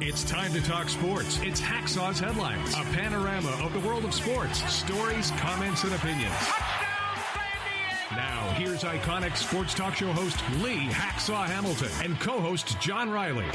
It's time to talk sports. It's Hacksaw's Headlines, a panorama of the world of sports, stories, comments, and opinions. Now, here's iconic sports talk show host Lee Hacksaw Hamilton and co-host John Riley.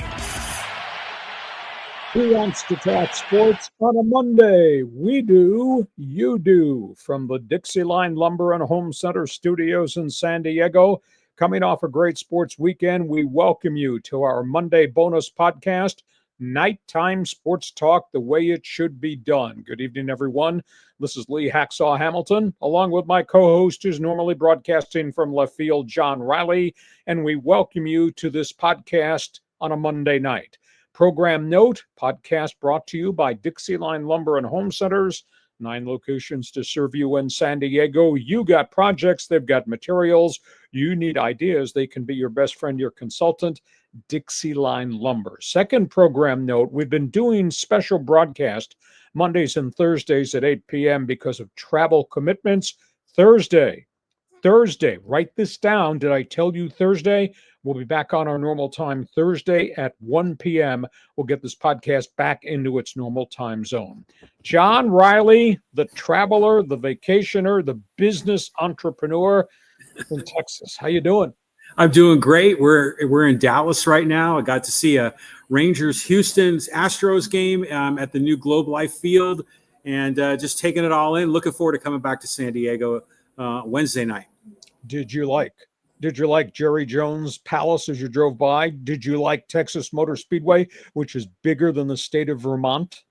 Who wants to talk sports on a Monday? We do, you do. From the Dixieline Lumber and Home Center studios in San Diego, coming off a great sports weekend, we welcome you to our Monday bonus podcast, Nighttime Sports Talk, the way it should be done. Good evening, everyone. This is Lee Hacksaw Hamilton, along with my co-host who's normally broadcasting from left field, John Riley, and we welcome you to this podcast on a Monday night. Program note, podcast brought to you by Dixieline Lumber and Home Centers, 9 locations to serve you in San Diego. You got projects, they've got materials. You need ideas, they can be your best friend, your consultant. Dixieline Lumber. Second program note, we've been doing special broadcast Mondays and Thursdays at 8 p.m. because of travel commitments. Thursday, write this down. Did I tell you Thursday? We'll be back on our normal time Thursday at 1 p.m. We'll get this podcast back into its normal time zone. John Riley, the traveler, the vacationer, the business entrepreneur in Texas. How you doing? I'm doing great. We're in Dallas right now. I got to see a Rangers-Houston's Astros game at the new Globe Life Field, and just taking it all in. Looking forward to coming back to San Diego Wednesday night. Did you like Jerry Jones Palace as you drove by? Did you like Texas Motor Speedway, which is bigger than the state of Vermont?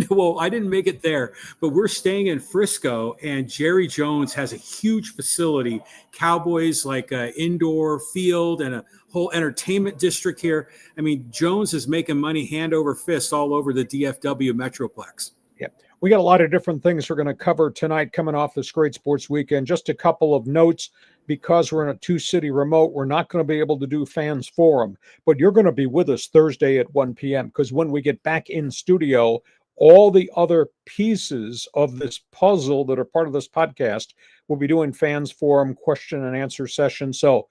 Well, I didn't make it there, but we're staying in Frisco, and Jerry Jones has a huge facility, Cowboys, like an indoor field and a whole entertainment district here. I mean, Jones is making money hand over fist all over the DFW Metroplex. Yeah, we got a lot of different things we're going to cover tonight coming off this great sports weekend. Just a couple of notes. Because we're in a 2-city remote, we're not going to be able to do fans forum, but you're going to be with us Thursday at 1 p.m. because when we get back in studio, all the other pieces of this puzzle that are part of this podcast, we'll be doing fans forum question and answer session. So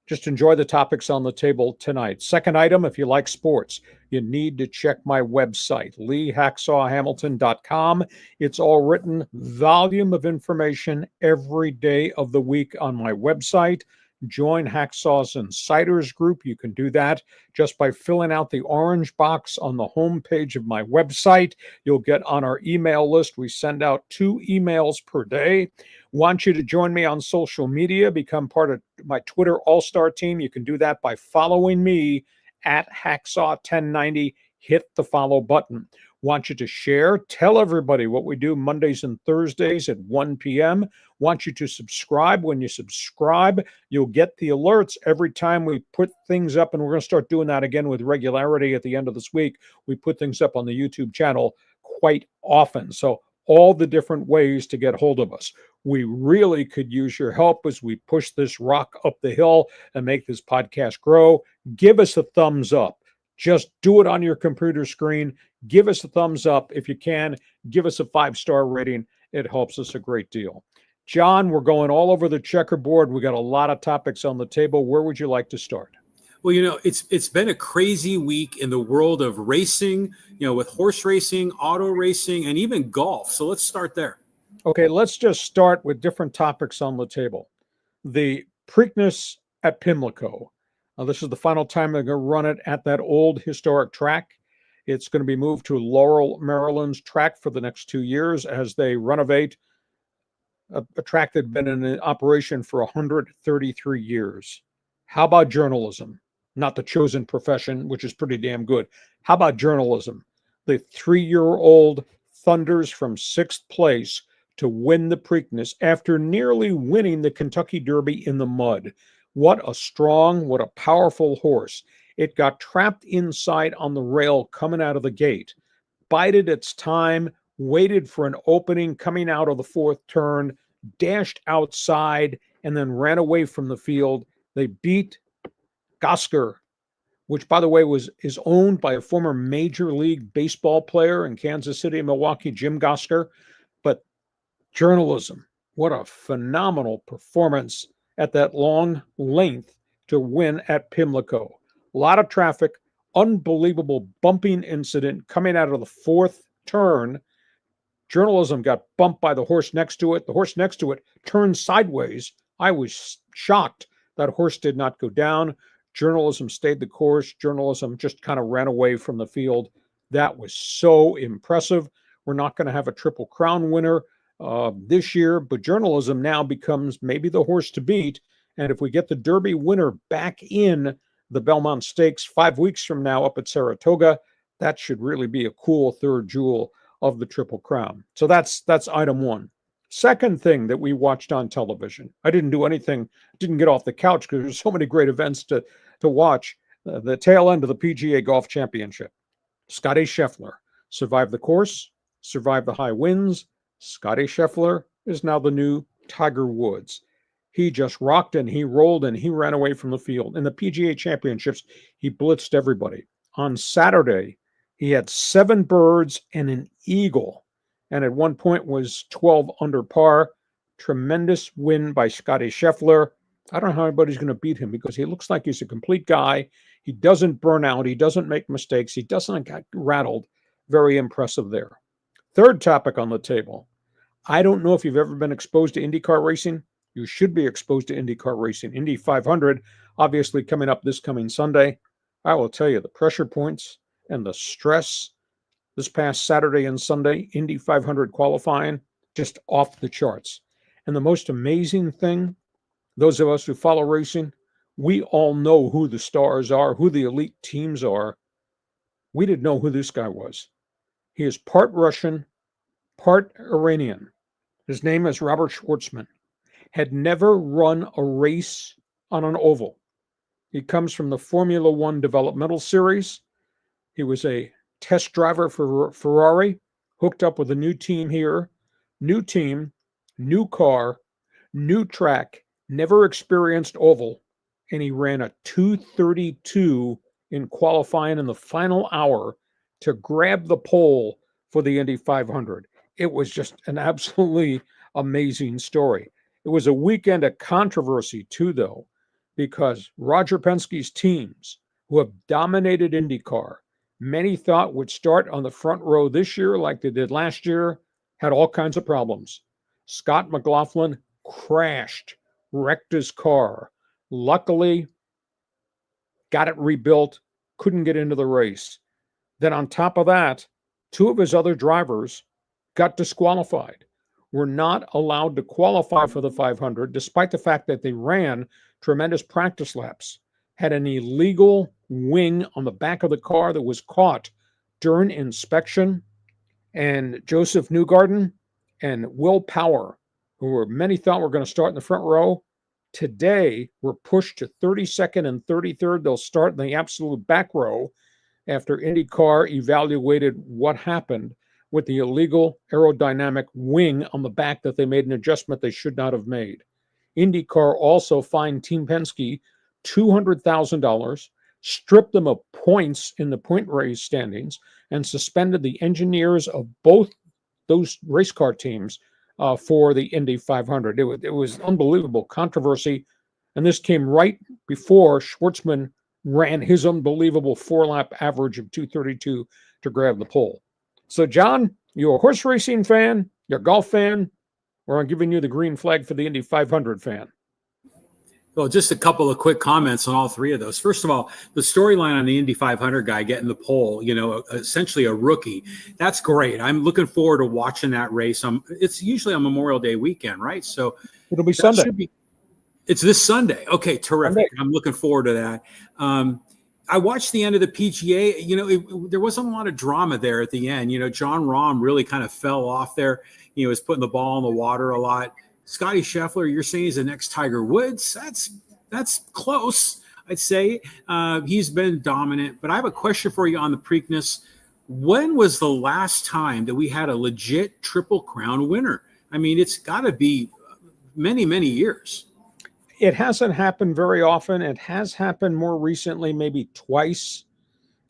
just enjoy the topics on the table tonight. Second item, if you like sports, you need to check my website, leehacksawhamilton.com. It's all written volume of information every day of the week on my website. Join Hacksaw's Insiders group. You can do that just by filling out the orange box on the home page of my website. You'll get on our email list. We send out 2 emails per day. Want you to join me on social media, become part of my Twitter all-star team. You can do that by following me at Hacksaw1090. Hit the follow button. Want you to share, tell everybody what we do Mondays and Thursdays at 1 p.m. Want you to subscribe. When you subscribe, you'll get the alerts every time we put things up, and we're going to start doing that again with regularity at the end of this week. We put things up on the YouTube channel quite often. So all the different ways to get hold of us. We really could use your help as we push this rock up the hill and make this podcast grow. Give us a thumbs up. Just do it on your computer screen. Give us a thumbs up. If you can, give us a 5-star rating. It helps us a great deal. John, we're going all over the checkerboard. We got a lot of topics on the table. Where would you like to start? Well, it's been a crazy week in the world of racing, with horse racing, auto racing, and even golf. So let's start there. Okay, let's just start with different topics on the table. The Preakness at Pimlico. This is the final time they're going to run it at that old historic track. It's going to be moved to Laurel, Maryland's track for the next 2 years as they renovate a track that had been in operation for 133 years. How about journalism? Not the chosen profession, which is pretty damn good. How about journalism? The 3-year-old Thunders from 6th place to win the Preakness after nearly winning the Kentucky Derby in the mud. What a powerful horse. It got trapped inside on the rail coming out of the gate, bided its time, waited for an opening coming out of the 4th turn, dashed outside, and then ran away from the field. They beat Gosker, which, by the way, is owned by a former Major League Baseball player in Kansas City and Milwaukee, Jim Gosker. But journalism, what a phenomenal performance at that long length to win at Pimlico. A lot of traffic, unbelievable bumping incident coming out of the fourth turn. Journalism got bumped by the horse next to it. The horse next to it turned sideways. I was shocked that horse did not go down. Journalism stayed the course. Journalism just kind of ran away from the field. That was so impressive. We're not going to have a Triple Crown winner this year, but journalism now becomes maybe the horse to beat. And if we get the Derby winner back in the Belmont Stakes 5 weeks from now up at Saratoga, that should really be a cool third jewel of the Triple Crown. So that's item one. Second thing that we watched on television, I didn't do anything, didn't get off the couch because there's so many great events to watch. The tail end of the PGA Golf Championship. Scotty Scheffler survived the course, survived the high winds. Scotty Scheffler is now the new Tiger Woods. He just rocked and he rolled and he ran away from the field. In the PGA Championships, he blitzed everybody. On Saturday, he had 7 birds and an eagle, and at one point was 12 under par. Tremendous win by Scotty Scheffler. I don't know how anybody's going to beat him because he looks like he's a complete guy. He doesn't burn out. He doesn't make mistakes. He doesn't get rattled. Very impressive there. Third topic on the table. I don't know if you've ever been exposed to IndyCar racing. You should be exposed to IndyCar racing. Indy 500, obviously coming up this coming Sunday. I will tell you, the pressure points and the stress this past Saturday and Sunday, Indy 500 qualifying, just off the charts. And the most amazing thing, those of us who follow racing, we all know who the stars are, who the elite teams are. We didn't know who this guy was. He is part Russian, part Iranian. His name is Robert Schwartzman. Had never run a race on an oval. He comes from the Formula One developmental series. He was a test driver for Ferrari, hooked up with a new team here, new team, new car, new track, never experienced oval, and he ran a 2:32 in qualifying in the final hour to grab the pole for the Indy 500. It was just an absolutely amazing story. It was a weekend of controversy too, though, because Roger Penske's teams, who have dominated IndyCar, many thought would start on the front row this year like they did last year, had all kinds of problems. Scott McLaughlin crashed, wrecked his car. Luckily, got it rebuilt, couldn't get into the race. Then on top of that, 2 of his other drivers got disqualified, were not allowed to qualify for the 500, despite the fact that they ran tremendous practice laps, had an illegal wing on the back of the car that was caught during inspection. And Joseph Newgarden and Will Power, who many thought were going to start in the front row, today were pushed to 32nd and 33rd. They'll start in the absolute back row after IndyCar evaluated what happened with the illegal aerodynamic wing on the back that they made an adjustment they should not have made. IndyCar also fined Team Penske $200,000, stripped them of points in the point race standings, and suspended the engineers of both those race car teams for the Indy 500. It was unbelievable controversy, and this came right before Schwartzman ran his unbelievable 4-lap average of 2:32 to grab the pole. So, John, you're a horse racing fan, you're a golf fan, or I'm giving you the green flag for the Indy 500 fan? Well, just a couple of quick comments on all 3 of those. First of all, the storyline on the Indy 500 guy getting the pole, essentially a rookie. That's great. I'm looking forward to watching that race. It's usually on Memorial Day weekend, right? So it'll be Sunday. It's this Sunday. Okay, terrific. Sunday. I'm looking forward to that. I watched the end of the PGA. There wasn't a lot of drama there at the end. John Rahm really kind of fell off there. He was putting the ball in the water a lot. Scotty Scheffler, you're saying he's the next Tiger Woods. That's close, I'd say. He's been dominant. But I have a question for you on the Preakness. When was the last time that we had a legit Triple Crown winner? I mean, it's got to be many, many years. It hasn't happened very often. It has happened more recently, maybe twice.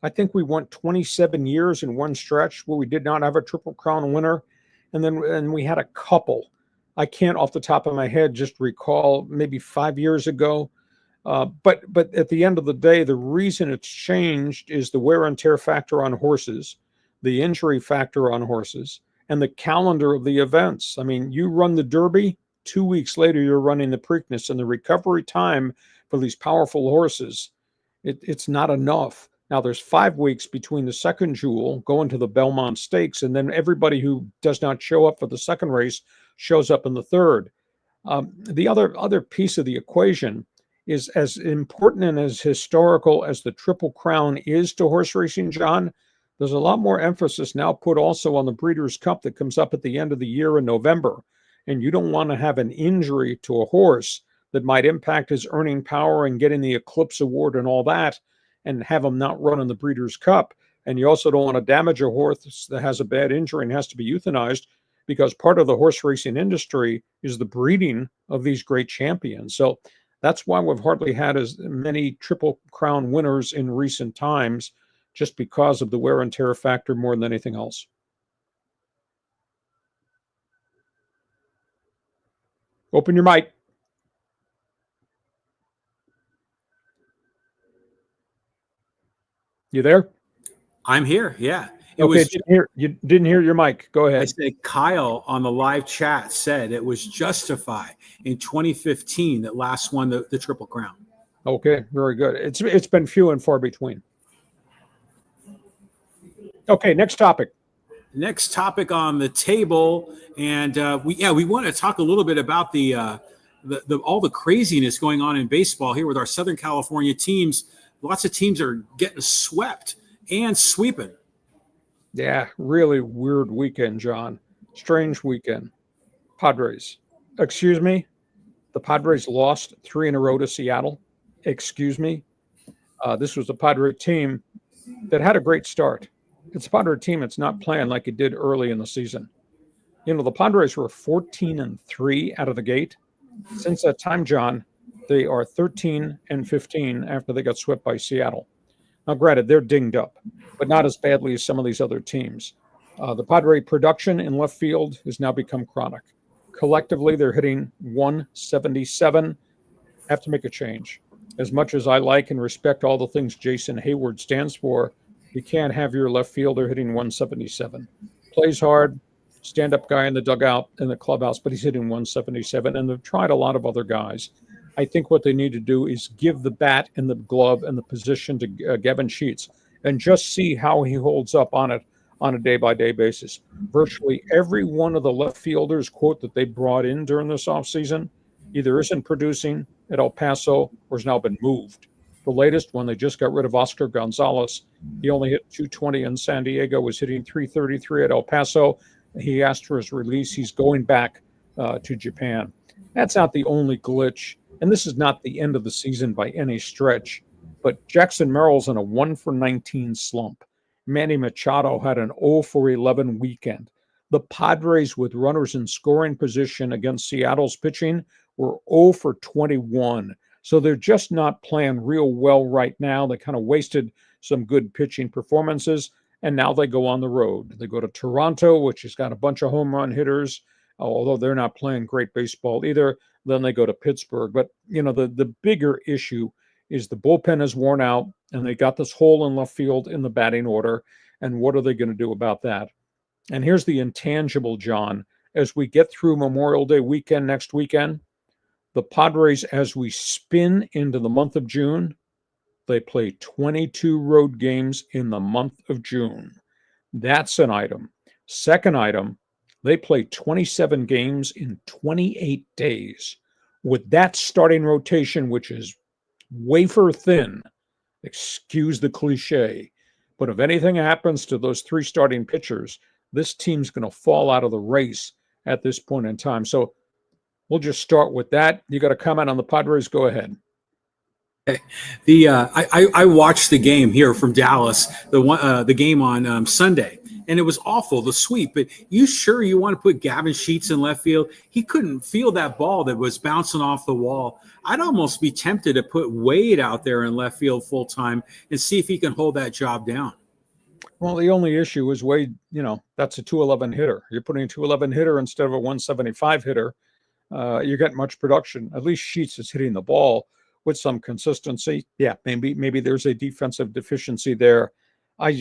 I think we went 27 years in one stretch where we did not have a Triple Crown winner. And we had a couple. I can't off the top of my head just recall maybe 5 years ago. But at the end of the day, the reason it's changed is the wear and tear factor on horses, the injury factor on horses, and the calendar of the events. I mean, you run the Derby, 2 weeks later, you're running the Preakness, and the recovery time for these powerful horses, it's not enough. Now, there's 5 weeks between the second jewel going to the Belmont Stakes, and then everybody who does not show up for the second race shows up in the third. The other piece of the equation is, as important and as historical as the Triple Crown is to horse racing, John, there's a lot more emphasis now put also on the Breeders' Cup that comes up at the end of the year in November. And you don't want to have an injury to a horse that might impact his earning power and getting the Eclipse Award and all that, and have him not run in the Breeders' Cup. And you also don't want to damage a horse that has a bad injury and has to be euthanized, because part of the horse racing industry is the breeding of these great champions. So that's why we've hardly had as many Triple Crown winners in recent times, just because of the wear and tear factor more than anything else. Open your mic. You there? I'm here. Yeah. You didn't hear your mic. Go ahead. I said Kyle on the live chat said it was Justify in 2015 that last won the Triple Crown. Okay, very good. It's been few and far between. Okay, next topic. Next topic on the table, and we want to talk a little bit about the all the craziness going on in baseball here with our Southern California teams. Lots of teams are getting swept and sweeping. Yeah, really weird weekend, John. Strange weekend. Padres. Excuse me? The Padres lost 3 in a row to Seattle. Excuse me? This was a Padre team that had a great start. It's a Padre team that's not playing like it did early in the season. You know, the Padres were 14-3 out of the gate. Since that time, John, they are 13-15 after they got swept by Seattle. Now, granted, they're dinged up, but not as badly as some of these other teams. The Padre production in left field has now become chronic. Collectively, they're hitting 177. Have to make a change. As much as I like and respect all the things Jason Hayward stands for, you can't have your left fielder hitting 177. Plays hard, stand-up guy in the dugout, in the clubhouse, but he's hitting 177, and they've tried a lot of other guys. I think what they need to do is give the bat and the glove and the position to Gavin Sheets and just see how he holds up on it on a day-by-day basis. Virtually every one of the left fielders, quote, that they brought in during this offseason either isn't producing at El Paso or has now been moved. The latest one, they just got rid of Oscar Gonzalez. He only hit 220 in San Diego, was hitting 333 at El Paso. He asked for his release. He's going back to Japan. That's not the only glitch, and this is not the end of the season by any stretch, but Jackson Merrill's in a 1-for-19 slump. Manny Machado had an 0-for-11 weekend. The Padres, with runners in scoring position against Seattle's pitching, were 0-for-21. So they're just not playing real well right now. They kind of wasted some good pitching performances, and now they go on the road. They go to Toronto, which has got a bunch of home run hitters, although they're not playing great baseball either. Then they go to Pittsburgh. But, you know, the bigger issue is the bullpen is worn out, and they got this hole in left field in the batting order. And what are they going to do about that? And here's the intangible, John. As we get through Memorial Day weekend next weekend, the Padres, as we spin into the month of June, they play 22 road games in the month of June. That's an item. Second item, they play 27 games in 28 days. With that starting rotation, which is wafer thin, excuse the cliche, but if anything happens to those 3 starting pitchers, this team's going to fall out of the race at this point in time. So we'll just start with that. You got a comment on the Padres? Go ahead. I watched the game here from Dallas, the game on Sunday, and it was awful, the sweep. But you sure you want to put Gavin Sheets in left field? He couldn't feel that ball that was bouncing off the wall. I'd almost be tempted to put Wade out there in left field full time and see if he can hold that job down. Well, the only issue is Wade, you know, that's a 211 hitter. You're putting a 211 hitter instead of a 175 hitter. You're getting much production. At least Sheets is hitting the ball. with some consistency. Yeah, maybe there's a defensive deficiency there. I'm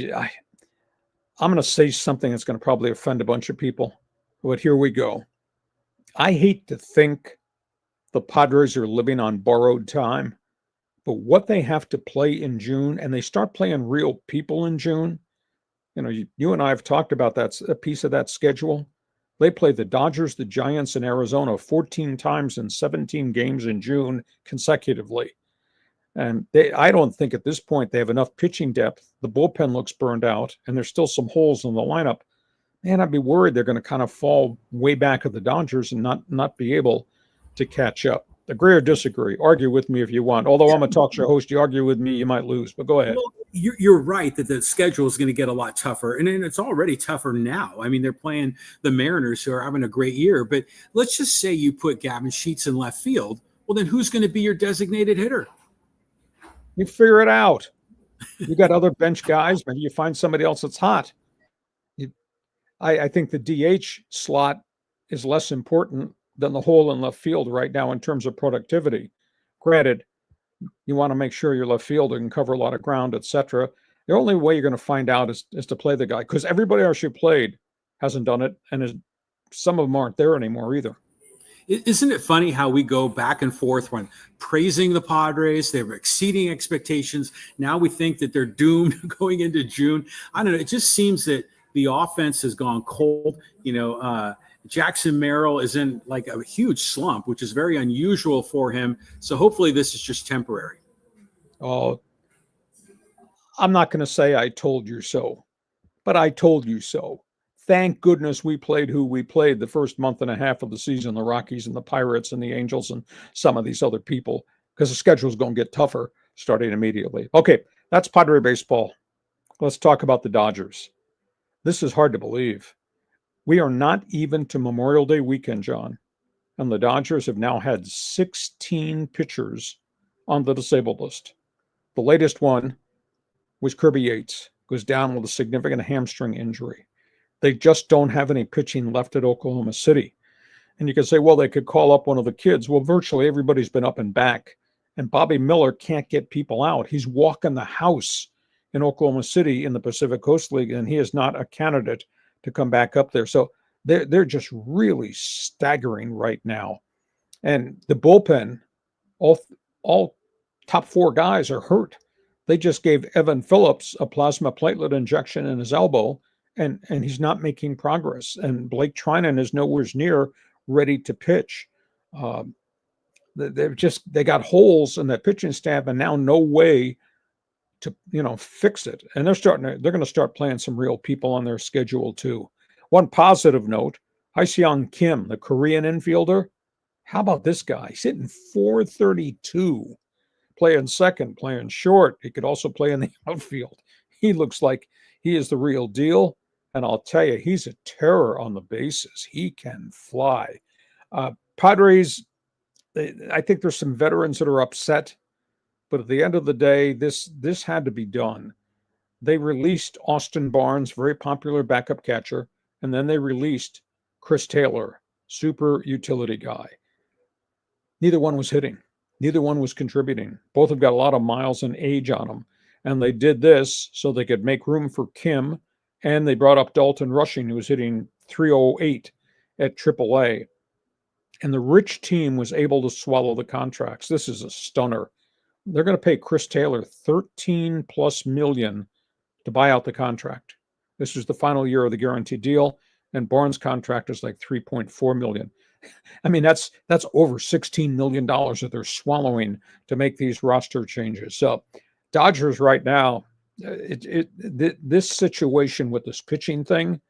going to say something that's going to probably offend a bunch of people, but here we go. I hate to think the Padres are living on borrowed time, but what they have to play in June, and they start playing real people in June. You and I have talked about that, a piece of that schedule. They play the Dodgers, the Giants, and Arizona 14 times in 17 games in June consecutively. And I don't think at this point they have enough pitching depth. The bullpen looks burned out, and there's still some holes in the lineup. Man, I'd be worried they're going to kind of fall way back of the Dodgers and not be able to catch up. Agree or disagree? Argue with me if you want. Although I'm a talk show host, you argue with me, you might lose. But go ahead. Well, you're right that the schedule is going to get a lot tougher, and it's already tougher now. I mean, they're playing the Mariners, who are having a great year. But let's just say you put Gavin Sheets in left field. Well, then who's going to be your designated hitter? You figure it out. You got other bench guys. Maybe you find somebody else that's hot. I think the DH slot is less important than the hole in left field right now in terms of productivity. Granted, you want to make sure your left fielder can cover a lot of ground, etc. The only way you're going to find out is to play the guy, because everybody else you played hasn't done it, and some of them aren't there anymore either. Isn't it funny how we go back and forth when praising the Padres? They were exceeding expectations. Now we think that they're doomed going into June. I don't know. It just seems that the offense has gone cold. Jackson Merrill is in like a huge slump, which is very unusual for him. So hopefully this is just temporary. Oh, I'm not going to say I told you so, but I told you so. Thank goodness we played who we played the first month and a half of the season, the Rockies and the Pirates and the Angels and some of these other people, because the schedule is going to get tougher starting immediately. Okay, that's Padre baseball. Let's talk about the Dodgers. This is hard to believe. We are not even to Memorial Day weekend, John, and the Dodgers have now had 16 pitchers on the disabled list. The latest one was Kirby Yates, goes down with a significant hamstring injury. They just don't have any pitching left at Oklahoma City. And you can say, well, they could call up one of the kids. Well, virtually everybody's been up and back. And Bobby Miller can't get people out. He's walking the house in Oklahoma City in the Pacific Coast League, and he is not a candidate to come back up there. So they're just really staggering right now. And the bullpen, all top four guys are hurt. They just gave Evan Phillips a plasma platelet injection in his elbow, and he's not making progress. And Blake Trinan is nowhere near ready to pitch. They got holes in that pitching staff, and now no way to fix it. And they're going to start playing some real people on their schedule too. One positive note: Hyseong Kim, the Korean infielder. How about this guy? He's hitting .432, playing second, playing short. He could also play in the outfield. He looks like he is the real deal. And I'll tell you, he's a terror on the bases. He can fly. Padres, I think there's some veterans that are upset, but at the end of the day, this had to be done. They released Austin Barnes, very popular backup catcher, and then they released Chris Taylor, super utility guy. Neither one was hitting. Neither one was contributing. Both have got a lot of miles and age on them. And they did this so they could make room for Kim, and they brought up Dalton Rushing, who was hitting .308 at AAA. And the rich team was able to swallow the contracts. This is a stunner. They're going to pay Chris Taylor $13+ million to buy out the contract. This is the final year of the guaranteed deal, and Barnes' contract is like $3.4 million. I mean, that's over $16 million that they're swallowing to make these roster changes. So Dodgers right now, this situation with this pitching thing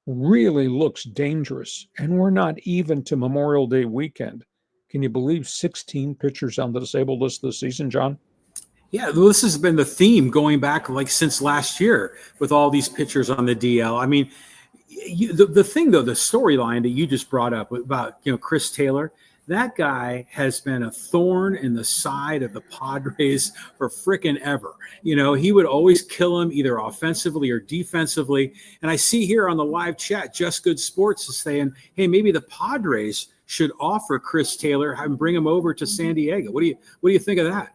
really looks dangerous, and we're not even to Memorial Day weekend. Can you believe 16 pitchers on the disabled list this season, John? Yeah, this has been the theme going back like since last year with all these pitchers on the DL. I mean, the thing though, the storyline that you just brought up about Chris Taylor, that guy has been a thorn in the side of the Padres for frickin' ever. He would always kill him either offensively or defensively. And I see here on the live chat, Just Good Sports is saying, hey, maybe the Padres should offer Chris Taylor and bring him over to San Diego. What do you think of that?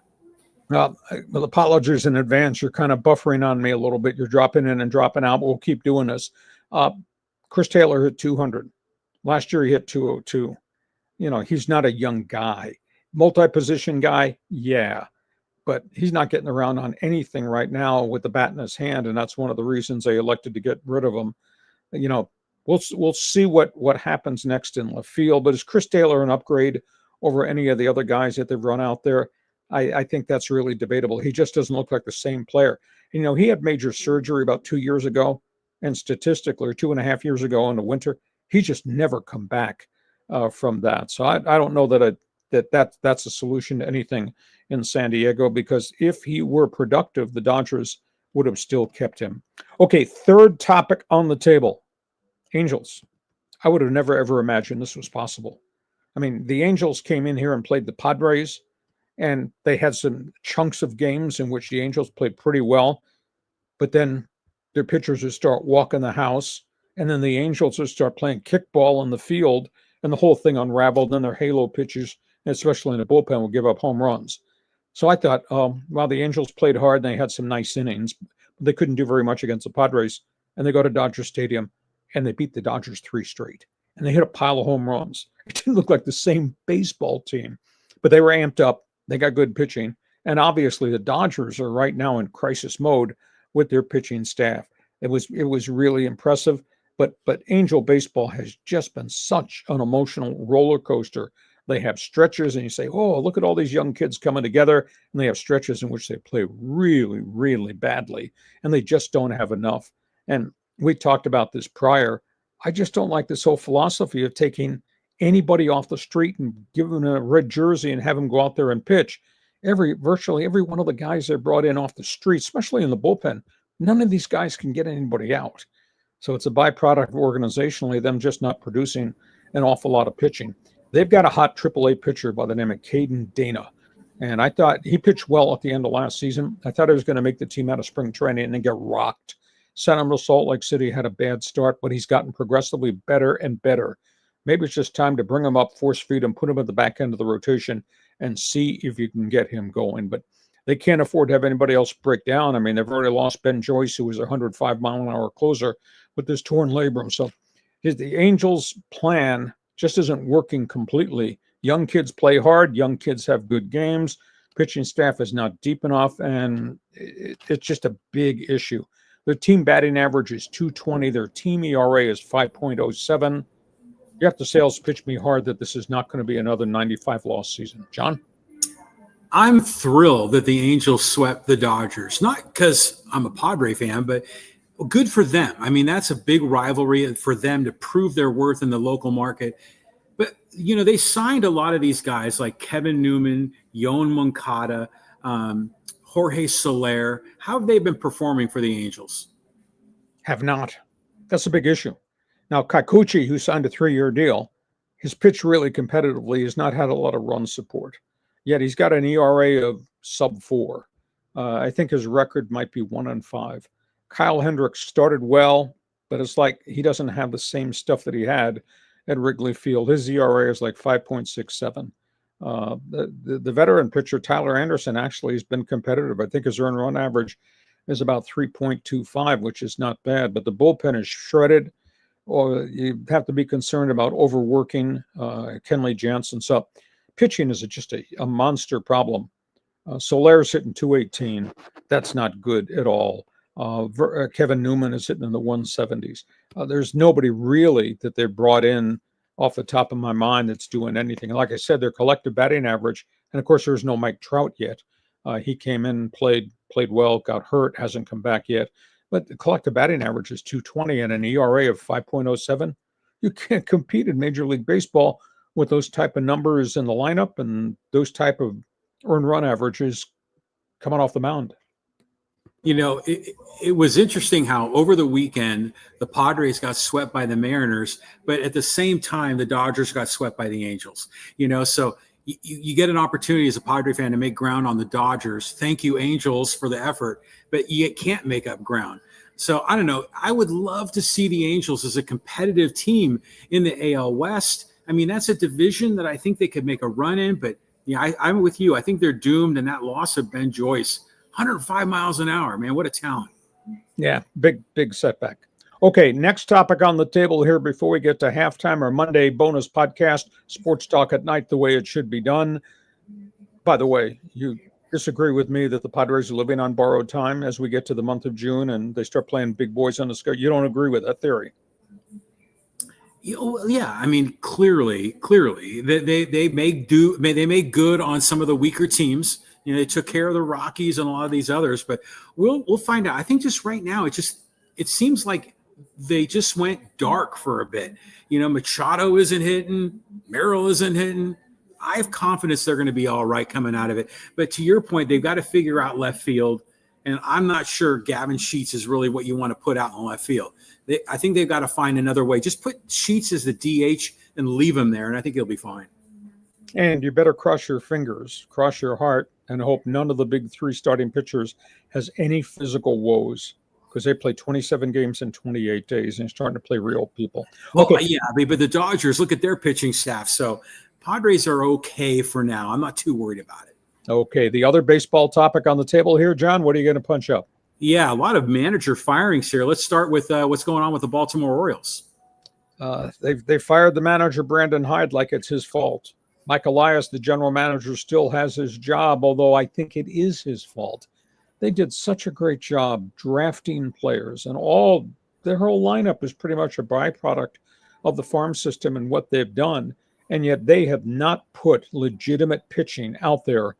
Well, apologies in advance. You're kind of buffering on me a little bit. You're dropping in and dropping out, but we'll keep doing this. Chris Taylor hit 200. Last year he hit 202. He's not a young guy. Multi-position guy, yeah. But he's not getting around on anything right now with the bat in his hand, and that's one of the reasons they elected to get rid of him. We'll see what happens next in left field. But is Chris Taylor an upgrade over any of the other guys that they've run out there? I think that's really debatable. He just doesn't look like the same player. He had major surgery about 2 years ago, and statistically, or 2.5 years ago in the winter, he just never come back from that. So I don't know that's a solution to anything in San Diego, because if he were productive, the Dodgers would have still kept him. Okay, third topic on the table, Angels. I would have never, ever imagined this was possible. I mean, the Angels came in here and played the Padres, and they had some chunks of games in which the Angels played pretty well, but then their pitchers would start walking the house, and then the Angels would start playing kickball in the field, and the whole thing unraveled. Then their halo pitchers, especially in the bullpen, would give up home runs. So I thought, while the Angels played hard and they had some nice innings, but they couldn't do very much against the Padres, and they go to Dodger Stadium, and they beat the Dodgers 3 straight, and they hit a pile of home runs. It didn't look like the same baseball team, but they were amped up. They got good pitching. And obviously the Dodgers are right now in crisis mode with their pitching staff. It was really impressive. But Angel baseball has just been such an emotional roller coaster. They have stretches and you say, oh, look at all these young kids coming together. And they have stretches in which they play really, really badly. And they just don't have enough. And we talked about this prior. I just don't like this whole philosophy of taking anybody off the street and give them a red jersey and have them go out there and pitch. Virtually every one of the guys they brought in off the street, especially in the bullpen, none of these guys can get anybody out. So it's a byproduct organizationally, them just not producing an awful lot of pitching. They've got a hot AAA pitcher by the name of Caden Dana. And I thought he pitched well at the end of last season. I thought he was going to make the team out of spring training and then get rocked. Sent him to Salt Lake City, had a bad start, but he's gotten progressively better and better. Maybe it's just time to bring him up, force feed him, put him at the back end of the rotation, and see if you can get him going. But they can't afford to have anybody else break down. I mean, they've already lost Ben Joyce, who was a 105-mile-an-hour closer with this torn labrum. So the Angels' plan just isn't working completely. Young kids play hard. Young kids have good games. Pitching staff is not deep enough, and it's just a big issue. Their team batting average is .220. Their team ERA is 5.07. You have to sales pitch me hard that this is not going to be another 95-loss season. John? I'm thrilled that the Angels swept the Dodgers, not because I'm a Padre fan, but good for them. I mean, that's a big rivalry for them to prove their worth in the local market. But, they signed a lot of these guys like Kevin Newman, Yoan Moncada, Jorge Soler. How have they been performing for the Angels? Have not. That's a big issue. Now, Kikuchi, who signed a 3-year deal, his pitch really competitively has not had a lot of run support. Yet he's got an ERA of sub-4. I think his record might be 1-5. Kyle Hendricks started well, but it's like he doesn't have the same stuff that he had at Wrigley Field. His ERA is like 5.67. The veteran pitcher, Tyler Anderson, actually has been competitive. I think his earned run average is about 3.25, which is not bad. But the bullpen is shredded, or you have to be concerned about overworking Kenley Jansen. So pitching is just a monster problem. Soler's hitting 218. That's not good at all. Kevin Newman is hitting in the 170s. There's nobody really that they brought in off the top of my mind that's doing anything. And like I said, their collective batting average, and of course there's no Mike Trout yet. He came in, played well, got hurt, hasn't come back yet. But the collective batting average is 220 and an ERA of 5.07. You can't compete in Major League Baseball with those type of numbers in the lineup and those type of earned run averages coming off the mound. It was interesting how over the weekend, the Padres got swept by the Mariners, but at the same time, the Dodgers got swept by the Angels. So you get an opportunity as a Padre fan to make ground on the Dodgers. Thank you, Angels, for the effort, but you can't make up ground. So I don't know. I would love to see the Angels as a competitive team in the AL West. I mean, that's a division that I think they could make a run in. But yeah, I'm with you. I think they're doomed. And that loss of Ben Joyce, 105 miles an hour, man, what a talent. Yeah, big setback. Okay, next topic on the table here before we get to halftime, our Monday bonus podcast, Sports Talk at Night, the way it should be done. By the way, you disagree with me that the Padres are living on borrowed time as we get to the month of June and they start playing big boys on the schedule. You don't agree with that theory? Yeah, I mean, clearly, they make good on some of the weaker teams. They took care of the Rockies and a lot of these others, but we'll find out. I think just right now, it seems like they just went dark for a bit. Machado isn't hitting, Merrill isn't hitting. I have confidence they're going to be all right coming out of it. But to your point, they've got to figure out left field, and I'm not sure Gavin Sheets is really what you want to put out in left field. I think they've got to find another way. Just put Sheets as the DH and leave him there, and I think he'll be fine. And you better cross your fingers, cross your heart, and hope none of the big three starting pitchers has any physical woes, because they play 27 games in 28 days and starting to play real people. Well, okay. Yeah, but the Dodgers, look at their pitching staff. So Padres are okay for now. I'm not too worried about it. Okay, the other baseball topic on the table here, John, what are you going to punch up? Yeah, a lot of manager firings here. Let's start with what's going on with the Baltimore Orioles. They fired the manager, Brandon Hyde, like it's his fault. Mike Elias, the general manager, still has his job, although I think it is his fault. They did such a great job drafting players, and their whole lineup is pretty much a byproduct of the farm system and what they've done, and yet they have not put legitimate pitching out there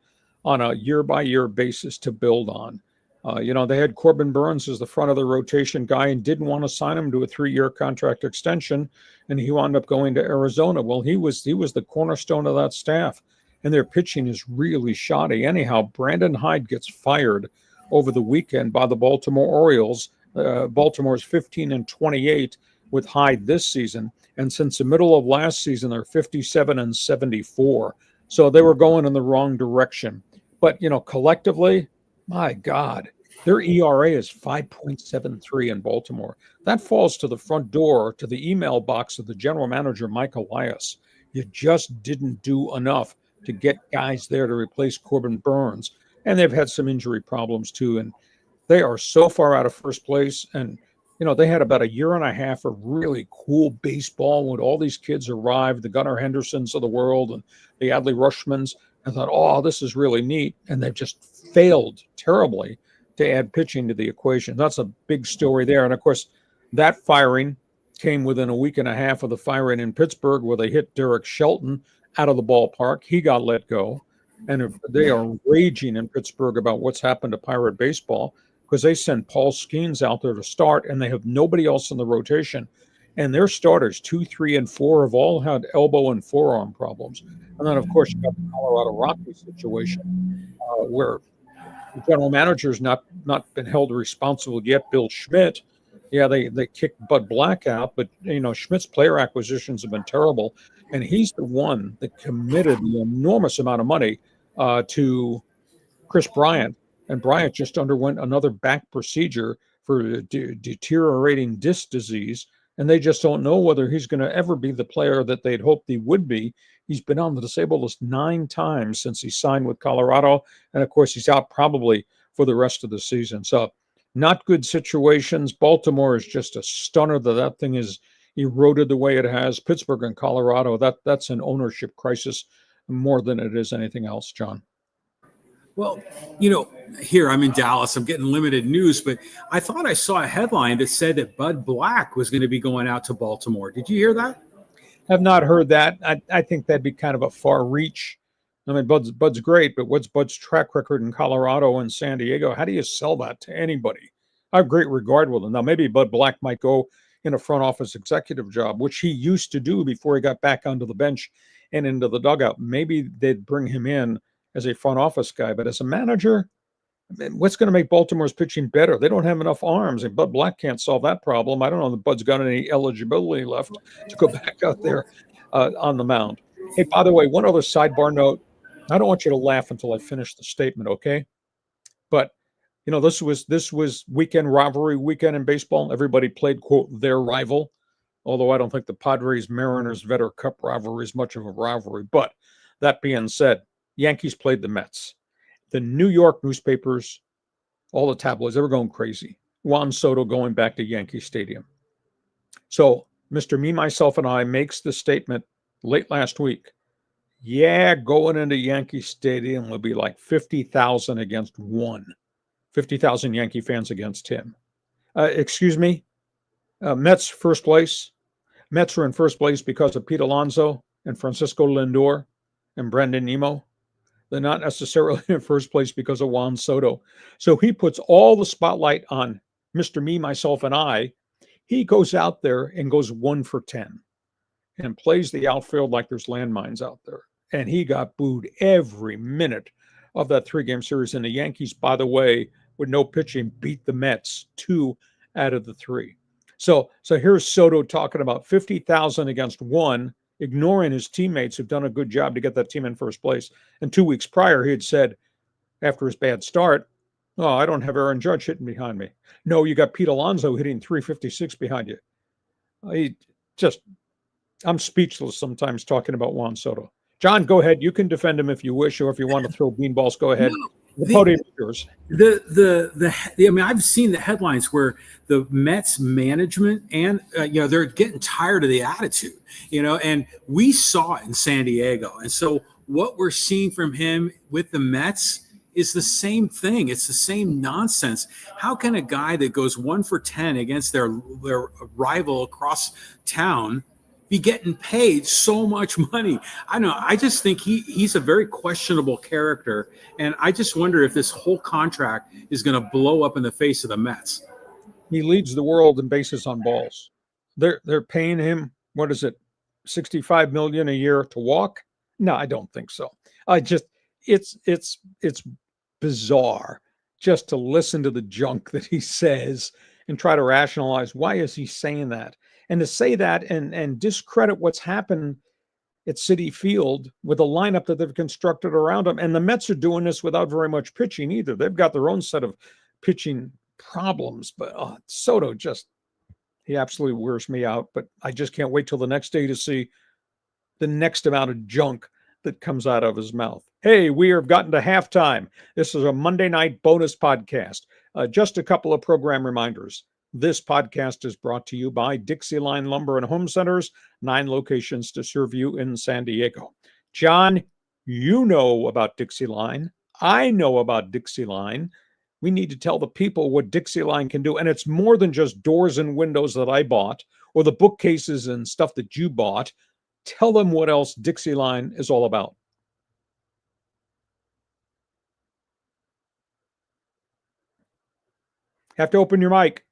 on a year-by-year basis to build on. They had Corbin Burns as the front of the rotation guy and didn't want to sign him to a 3-year contract extension, and he wound up going to Arizona. Well, he was the cornerstone of that staff, and their pitching is really shoddy. Anyhow, Brandon Hyde gets fired over the weekend by the Baltimore Orioles. Baltimore's 15-28 with Hyde this season, and since the middle of last season, they're 57-74. So they were going in the wrong direction. But, collectively, my God, their ERA is 5.73 in Baltimore. That falls to the front door, to the email box of the general manager, Mike Elias. You just didn't do enough to get guys there to replace Corbin Burns. And they've had some injury problems, too. And they are so far out of first place. And, they had about a year and a half of really cool baseball when all these kids arrived, the Gunnar Hendersons of the world and the Adley Rushmans. I thought, oh, this is really neat. And they've just failed terribly to add pitching to the equation. That's a big story there. And, of course, that firing came within a week and a half of the firing in Pittsburgh where they hit Derek Shelton out of the ballpark. He got let go. And they are raging in Pittsburgh about what's happened to Pirate baseball because they sent Paul Skeens out there to start, and they have nobody else in the rotation. And their starters, 2, 3, and 4, have all had elbow and forearm problems. And then, of course, you got the Colorado Rockies situation where the general manager's not been held responsible yet. Bill Schmidt, yeah, they kicked Bud Black out, but Schmidt's player acquisitions have been terrible, and he's the one that committed the enormous amount of money to Chris Bryant, and Bryant just underwent another back procedure for deteriorating disc disease, and they just don't know whether he's going to ever be the player that they'd hoped he would be. He's been on the disabled list 9 times since he signed with Colorado. And, of course, he's out probably for the rest of the season. So not good situations. Baltimore is just a stunner that thing is eroded the way it has. Pittsburgh and Colorado, that's an ownership crisis more than it is anything else, John. Well, here I'm in Dallas. I'm getting limited news, but I thought I saw a headline that said that Bud Black was going to be going out to Baltimore. Did you hear that? Have not heard that. I think that'd be kind of a far reach. I mean, Bud's great, but what's Bud's track record in Colorado and San Diego? How do you sell that to anybody? I have great regard with him. Now, maybe Bud Black might go in a front office executive job, which he used to do before he got back onto the bench and into the dugout. Maybe they'd bring him in as a front office guy, but as a manager, what's going to make Baltimore's pitching better? They don't have enough arms, and Bud Black can't solve that problem. I don't know if Bud's got any eligibility left to go back out there on the mound. Hey, by the way, one other sidebar note. I don't want you to laugh until I finish the statement, okay? But, this was weekend rivalry weekend in baseball. Everybody played, quote, their rival. although I don't think the Padres-Mariners Vetter Cup rivalry is much of a rivalry. But that being said, Yankees played the Mets. The New York newspapers, all the tabloids, they were going crazy. Juan Soto going back to Yankee Stadium. So Mr. Me, Myself, and I makes the statement late last week. Yeah, going into Yankee Stadium will be like 50,000 against one. 50,000 Yankee fans against him. Excuse me, Mets first place. Mets are in first place because of Pete Alonso and Francisco Lindor and Brendan Nemo. They're not necessarily in first place because of Juan Soto. So he puts all the spotlight on Mr. Me, Myself, and I. He goes out there and goes 1 for 10 and plays the outfield like there's landmines out there. And he got booed every minute of that 3-game series. And the Yankees, by the way, with no pitching, beat the Mets 2 out of the 3. So here's Soto talking about 50,000 against 1, ignoring his teammates who've done a good job to get that team in first place. And 2 weeks prior, he had said, after his bad start, oh, I don't have Aaron Judge hitting behind me. No, you got Pete Alonso hitting 356 behind you. I'm speechless sometimes talking about Juan Soto. John, go ahead. You can defend him if you wish, or if you want to throw beanballs, go ahead. The podium is yours. I mean, I've seen the headlines where the Mets management and they're getting tired of the attitude, and we saw it in San Diego. And so what we're seeing from him with the Mets is the same thing. It's the same nonsense. How can a guy that goes 1 for 10 against their rival across town be getting paid so much money? I know. I just think he's a very questionable character, and I just wonder if this whole contract is going to blow up in the face of the Mets. He leads the world in bases on balls. They're paying him, what is it, $65 million a year to walk? No, I don't think so. It's bizarre just to listen to the junk that he says and try to rationalize why is he saying that. And to say that and discredit what's happened at Citi Field with the lineup that they've constructed around him. And the Mets are doing this without very much pitching either. They've got their own set of pitching problems. But Soto he absolutely wears me out. But I just can't wait till the next day to see the next amount of junk that comes out of his mouth. Hey, we have gotten to halftime. This is a Monday night bonus podcast. Just a couple of program reminders. This podcast is brought to you by Dixie Line Lumber and Home Centers, 9 locations to serve you in San Diego. John, you know about Dixie Line. I know about Dixie Line. We need to tell the people what Dixie Line can do. And it's more than just doors and windows that I bought or the bookcases and stuff that you bought. Tell them what else Dixie Line is all about. Have to open your mic.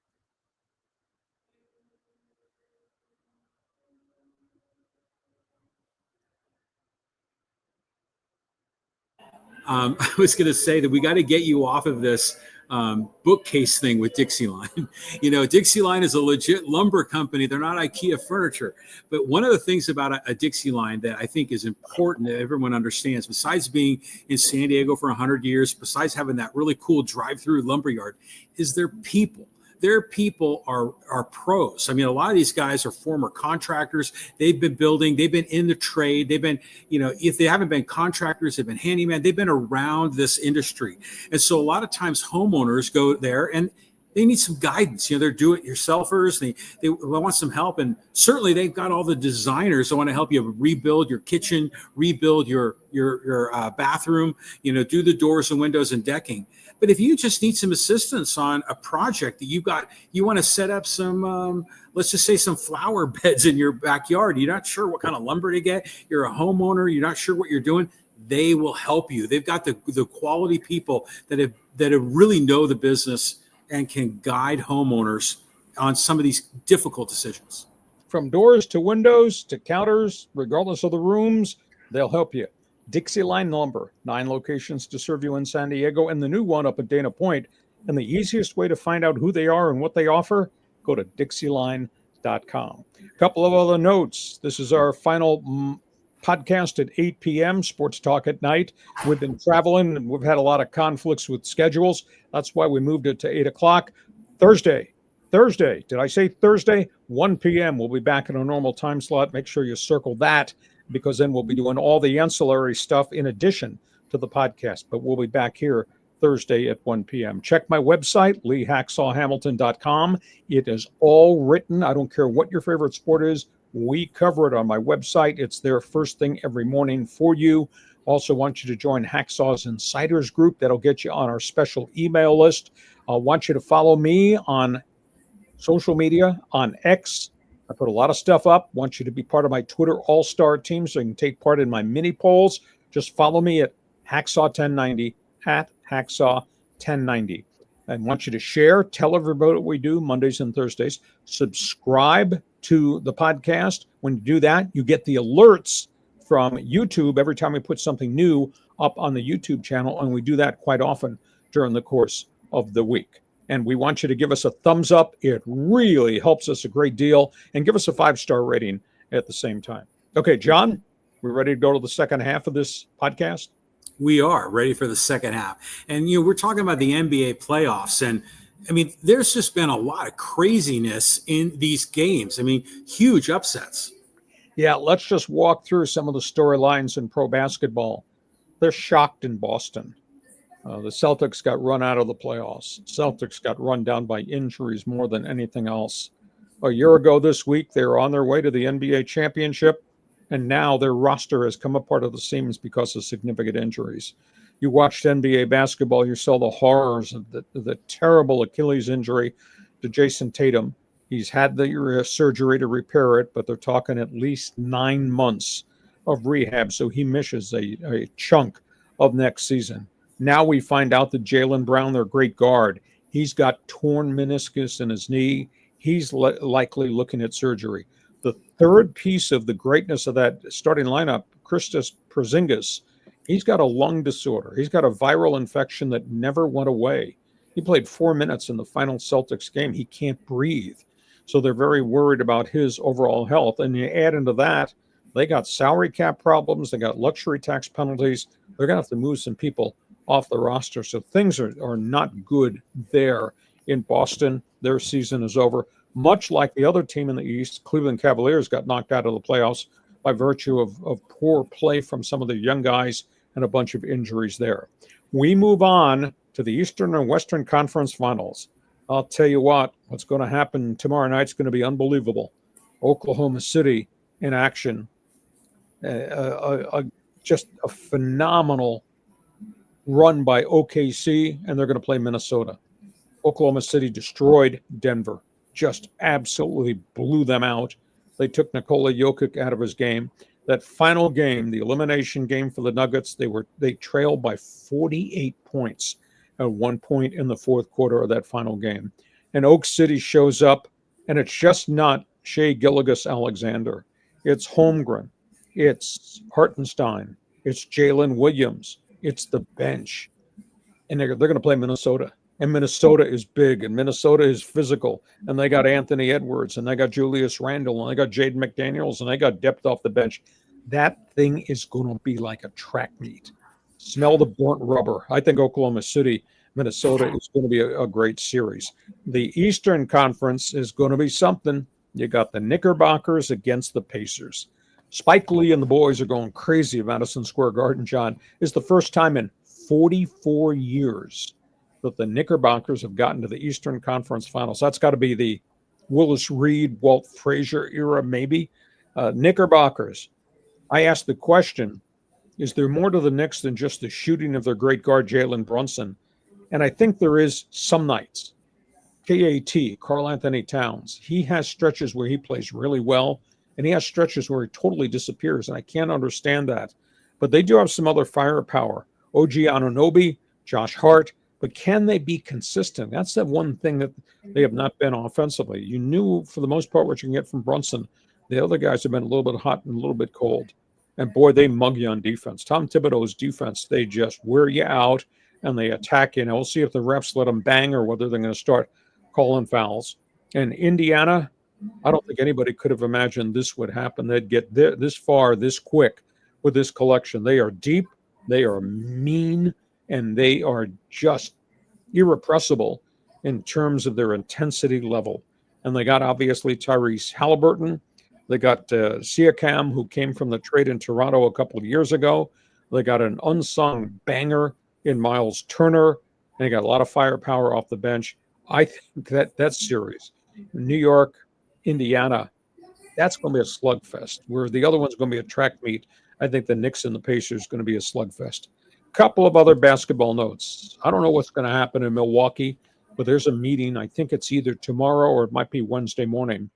I was going to say that we got to get you off of this bookcase thing with Dixie Line. Dixie Line is a legit lumber company. They're not IKEA furniture. But one of the things about a Dixie Line that I think is important that everyone understands, besides being in San Diego for 100 years, besides having that really cool drive-through lumberyard, is their people. Their people are pros. I mean, a lot of these guys are former contractors. They've been building. They've been in the trade. They've been, if they haven't been contractors, they've been handyman. They've been around this industry. And so a lot of times homeowners go there and they need some guidance. They're do-it-yourselfers. They want some help. And certainly they've got all the designers that want to help you rebuild your kitchen, rebuild your bathroom, do the doors and windows and decking. But if you just need some assistance on a project that you want to set up some, let's just say some flower beds in your backyard. You're not sure what kind of lumber to get. You're a homeowner. You're not sure what you're doing. They will help you. They've got the quality people that have really know the business and can guide homeowners on some of these difficult decisions. From doors to windows to counters, regardless of the rooms, they'll help you. Dixie Line Lumber, 9 locations to serve you in San Diego, and the new one up at Dana Point. And the easiest way to find out who they are and what they offer, go to dixieline.com. A couple of other notes. This is our final podcast at 8 p.m., Sports Talk at Night. We've been traveling, and we've had a lot of conflicts with schedules. That's why we moved it to 8 o'clock. Thursday, Thursday. Did I say Thursday? 1 p.m. We'll be back in a normal time slot. Make sure you circle that, because then we'll be doing all the ancillary stuff in addition to the podcast. But we'll be back here Thursday at 1 p.m. Check my website, leehacksawhamilton.com. It is all written. I don't care what your favorite sport is. We cover it on my website. It's there first thing every morning for you. Also want you to join Hacksaw's Insiders group. That'll get you on our special email list. I want you to follow me on social media, on X. I put a lot of stuff up. Want you to be part of my Twitter all-star team so you can take part in my mini polls. Just follow me at Hacksaw1090, at Hacksaw1090. I want you to share, tell everybody what we do Mondays and Thursdays. Subscribe to the podcast. When you do that, you get the alerts from YouTube every time we put something new up on the YouTube channel, and we do that quite often during the course of the week. And we want you to give us a thumbs up. It really helps us a great deal. And give us a 5-star rating at the same time. Okay, John, we ready to go to the second half of this podcast? We are ready for the second half. And, we're talking about the NBA playoffs. And, there's just been a lot of craziness in these games. Huge upsets. Yeah, let's just walk through some of the storylines in pro basketball. They're shocked in Boston. The Celtics got run out of the playoffs. Celtics got run down by injuries more than anything else. A year ago this week, they were on their way to the NBA championship, and now their roster has come apart at the seams because of significant injuries. You watched NBA basketball, you saw the horrors of the terrible Achilles injury to Jason Tatum. He's had the surgery to repair it, but they're talking at least 9 months of rehab, so he misses a chunk of next season. Now we find out that Jaylen Brown, their great guard, he's got torn meniscus in his knee. He's likely looking at surgery. The third piece of the greatness of that starting lineup, Kristaps Porzingis, he's got a lung disorder. He's got a viral infection that never went away. He played 4 minutes in the final Celtics game. He can't breathe. So they're very worried about his overall health. And you add into that, they got salary cap problems. They got luxury tax penalties. They're going to have to move some people off the roster. So things are not good there in Boston. Their season is over. Much like the other team in the East, Cleveland Cavaliers got knocked out of the playoffs by virtue of poor play from some of the young guys and a bunch of injuries there. We move on to the Eastern and Western Conference Finals. I'll tell you what's going to happen tomorrow night is going to be unbelievable. Oklahoma City in action. Just a phenomenal run by OKC, and they're going to play Minnesota. Oklahoma City destroyed Denver, just absolutely blew them out. They took Nikola Jokic out of his game. That final game, the elimination game for the Nuggets, they trailed by 48 points at one point in the fourth quarter of that final game. And Oak City shows up, and it's just not Shai Gilgeous-Alexander. It's Holmgren. It's Hartenstein. It's Jalen Williams. It's the bench. And they're going to play Minnesota. And Minnesota is big, and Minnesota is physical. And they got Anthony Edwards, and they got Julius Randle, and they got Jaden McDaniels, and they got depth off the bench. That thing is going to be like a track meet. Smell the burnt rubber. I think Oklahoma City, Minnesota is going to be a great series. The Eastern Conference is going to be something. You got the Knickerbockers against the Pacers. Spike Lee and the boys are going crazy at Madison Square Garden, John. It's the first time in 44 years that the Knickerbockers have gotten to the Eastern Conference Finals. That's got to be the Willis Reed, Walt Frazier era, maybe. Knickerbockers. I asked the question, is there more to the Knicks than just the shooting of their great guard, Jalen Brunson? And I think there is some nights. KAT, Karl Anthony Towns, he has stretches where he plays really well, and he has stretches where he totally disappears, and I can't understand that. But they do have some other firepower. OG Anunoby, Josh Hart, but can they be consistent? That's the one thing that they have not been offensively. You knew for the most part what you can get from Brunson. The other guys have been a little bit hot and a little bit cold. And boy, they mug you on defense. Tom Thibodeau's defense, they just wear you out and they attack you. Now we'll see if the refs let them bang or whether they're going to start calling fouls. And Indiana, I don't think anybody could have imagined this would happen. They'd get this far, this quick with this collection. They are deep, they are mean, and they are just irrepressible. in terms of their intensity level. And they got obviously Tyrese Halliburton. They got Siakam, who came from the trade in Toronto a couple of years ago. They got an unsung banger in Miles Turner, and they got a lot of firepower off the bench. I think that series, New York, Indiana, that's going to be a slugfest. Where the other one's going to be a track meet. I think the Knicks and the Pacers going to be a slugfest. Couple of other basketball notes. I don't know what's going to happen in Milwaukee, but there's a meeting. I think it's either tomorrow or it might be Wednesday morning.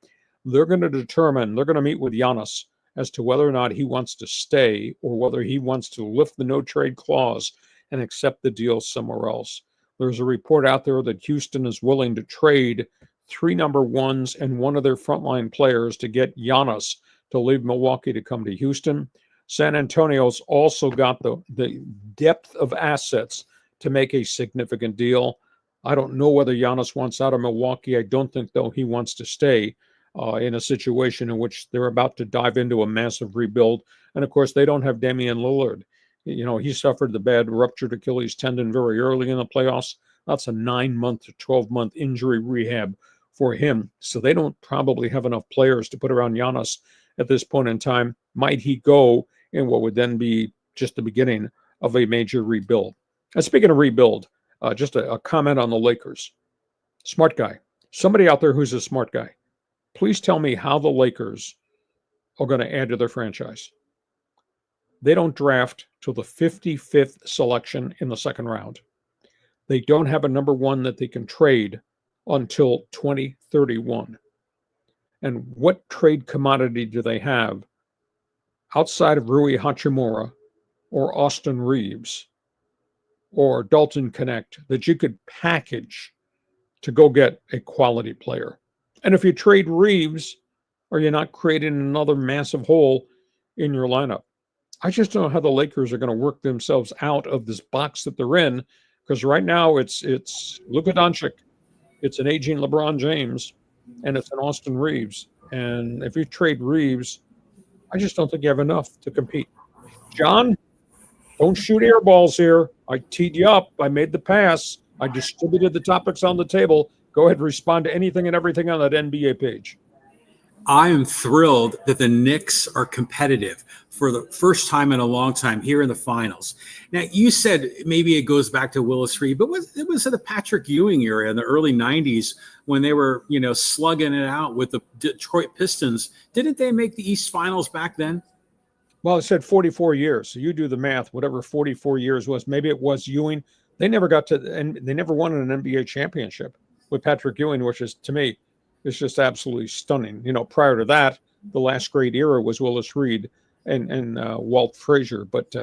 They're going to meet with Giannis as to whether or not he wants to stay or whether he wants to lift the no trade clause and accept the deal somewhere else. There's a report out there that Houston is willing to trade 3 number ones and one of their frontline players to get Giannis to leave Milwaukee to come to Houston. San Antonio's also got the depth of assets to make a significant deal. I don't know whether Giannis wants out of Milwaukee. I don't think, though, he wants to stay in a situation in which they're about to dive into a massive rebuild. And, of course, they don't have Damian Lillard. You know, he suffered the bad ruptured Achilles tendon very early in the playoffs. That's a 9-month to 12-month injury rehab for him. So they don't probably have enough players to put around Giannis at this point in time. Might he go in what would then be just the beginning of a major rebuild? And speaking of rebuild, just a comment on the Lakers. Smart guy. Somebody out there who's a smart guy. Please tell me how the Lakers are going to add to their franchise. They don't draft till the 55th selection in the second round. They don't have a number one that they can trade until 2031. And what trade commodity do they have outside of Rui Hachimura or Austin Reeves or Dalton Connect that you could package to go get a quality player? And if you trade Reeves, are you not creating another massive hole in your lineup? I just don't know how the Lakers are going to work themselves out of this box that they're in, because right now it's Luka Doncic, it's an aging LeBron James, and it's an Austin Reeves. And if you trade Reeves, I just don't think you have enough to compete. John, don't shoot air balls here. I teed you up. I made the pass. I distributed the topics on the table. Go ahead and respond to anything and everything on that NBA page. I am thrilled that the Knicks are competitive for the first time in a long time here in the finals. Now, you said maybe it goes back to Willis Reed, but it was the Patrick Ewing era in the early 90s when they were, slugging it out with the Detroit Pistons. Didn't they make the East Finals back then? Well, it said 44 years. So you do the math, whatever 44 years was. Maybe it was Ewing. They never got to, and they never won an NBA championship with Patrick Ewing, which is, to me, is just absolutely stunning. Prior to that, the last great era was Willis Reed and Walt Frazier. But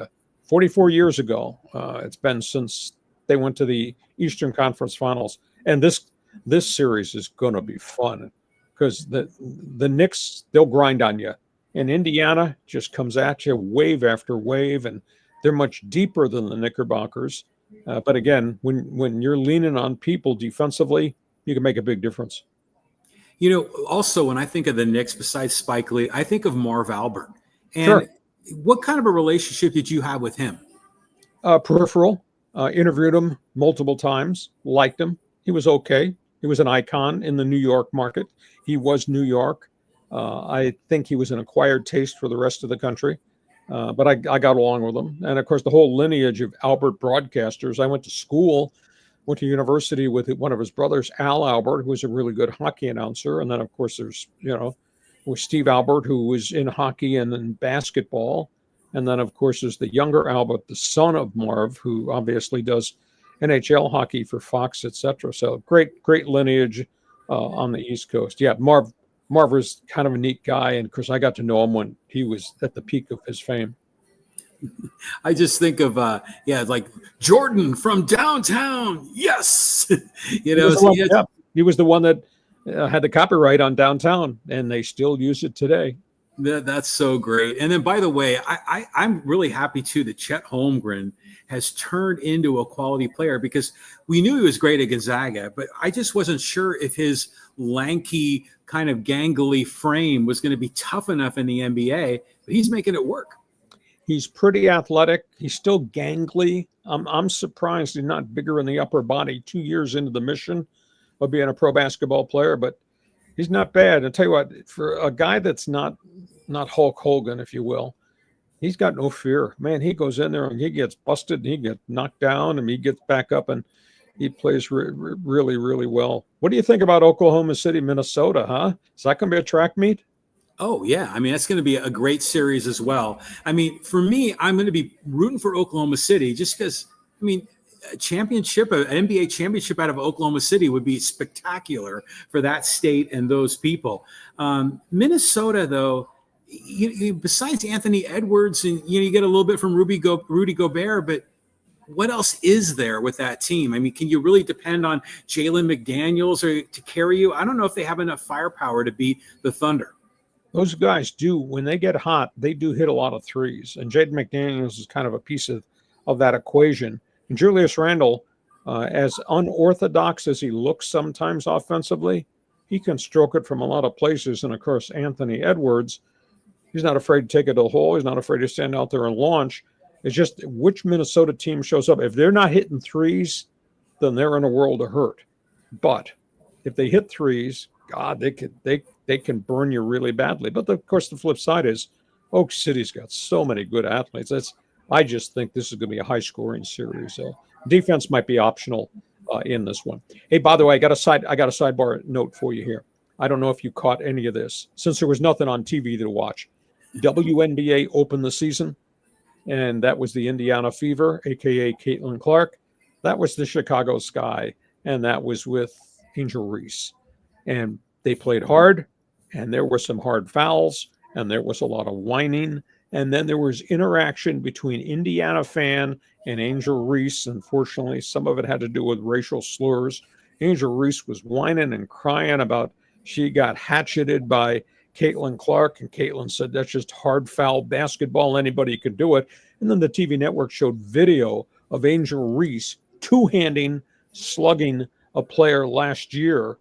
44 years ago, it's been since they went to the Eastern Conference Finals. And this series is going to be fun because the Knicks, they'll grind on you. And Indiana just comes at you wave after wave, and they're much deeper than the Knickerbockers. But again, when you're leaning on people defensively, you can make a big difference. Also, when I think of the Knicks, besides Spike Lee, I think of Marv Albert. And sure. What kind of a relationship did you have with him? Peripheral. Interviewed him multiple times. Liked him. He was okay. He was an icon in the New York market. He was New York. I think he was an acquired taste for the rest of the country. But I got along with him. And, of course, the whole lineage of Albert broadcasters. I went to university with one of his brothers, Al Albert, who was a really good hockey announcer. And then, of course, there's Steve Albert, who was in hockey and in basketball. And then, of course, there's the younger Albert, the son of Marv, who obviously does NHL hockey for Fox, etc. So great lineage on the East Coast. Yeah, Marv was kind of a neat guy. And, of course, I got to know him when he was at the peak of his fame. I just think of, like Jordan from downtown. Yes. He was the one that had the copyright on downtown, and they still use it today. That's so great. And then, by the way, I'm really happy, too, that Chet Holmgren has turned into a quality player, because we knew he was great at Gonzaga, but I just wasn't sure if his lanky, kind of gangly frame was going to be tough enough in the NBA, but he's making it work. He's pretty athletic. He's still gangly. I'm surprised he's not bigger in the upper body 2 years into the mission. of being a pro basketball player, but he's not bad. I'll tell you what, for a guy that's not Hulk Hogan, if you will, he's got no fear. Man, he goes in there and he gets busted and he gets knocked down and he gets back up and he plays really, really well. What do you think about Oklahoma City, Minnesota, huh? Is that going to be a track meet? Oh, yeah. I mean, that's going to be a great series as well. I mean, for me, I'm going to be rooting for Oklahoma City just because, I mean, an NBA championship out of Oklahoma City would be spectacular for that state and those people. Minnesota, though, besides Anthony Edwards, and you get a little bit from Rudy Gobert, but what else is there with that team? I mean, can you really depend on Jalen McDaniels to carry you? I don't know if they have enough firepower to beat the Thunder. Those guys do, when they get hot, they do hit a lot of threes. And Jaden McDaniels is kind of a piece of that equation. And Julius Randle, as unorthodox as he looks sometimes offensively, he can stroke it from a lot of places. And, of course, Anthony Edwards, he's not afraid to take it to the hole. He's not afraid to stand out there and launch. It's just which Minnesota team shows up. If they're not hitting threes, then they're in a world of hurt. But if they hit threes, God, they can burn you really badly. But of course, the flip side is Oak City's got so many good athletes. I just think this is going to be a high-scoring series. Defense might be optional in this one. Hey, by the way, I got a sidebar note for you here. I don't know if you caught any of this, since there was nothing on TV to watch. WNBA opened the season, and that was the Indiana Fever, a.k.a. Caitlin Clark. That was the Chicago Sky, and that was with Angel Reese. And they played hard, and there were some hard fouls, and there was a lot of whining. And then there was interaction between Indiana fan and Angel Reese. Unfortunately, some of it had to do with racial slurs. Angel Reese was whining and crying about she got hatcheted by Caitlin Clark, and Caitlin said that's just hard foul basketball. Anybody could do it. And then the TV network showed video of Angel Reese two-handing, slugging a player last year.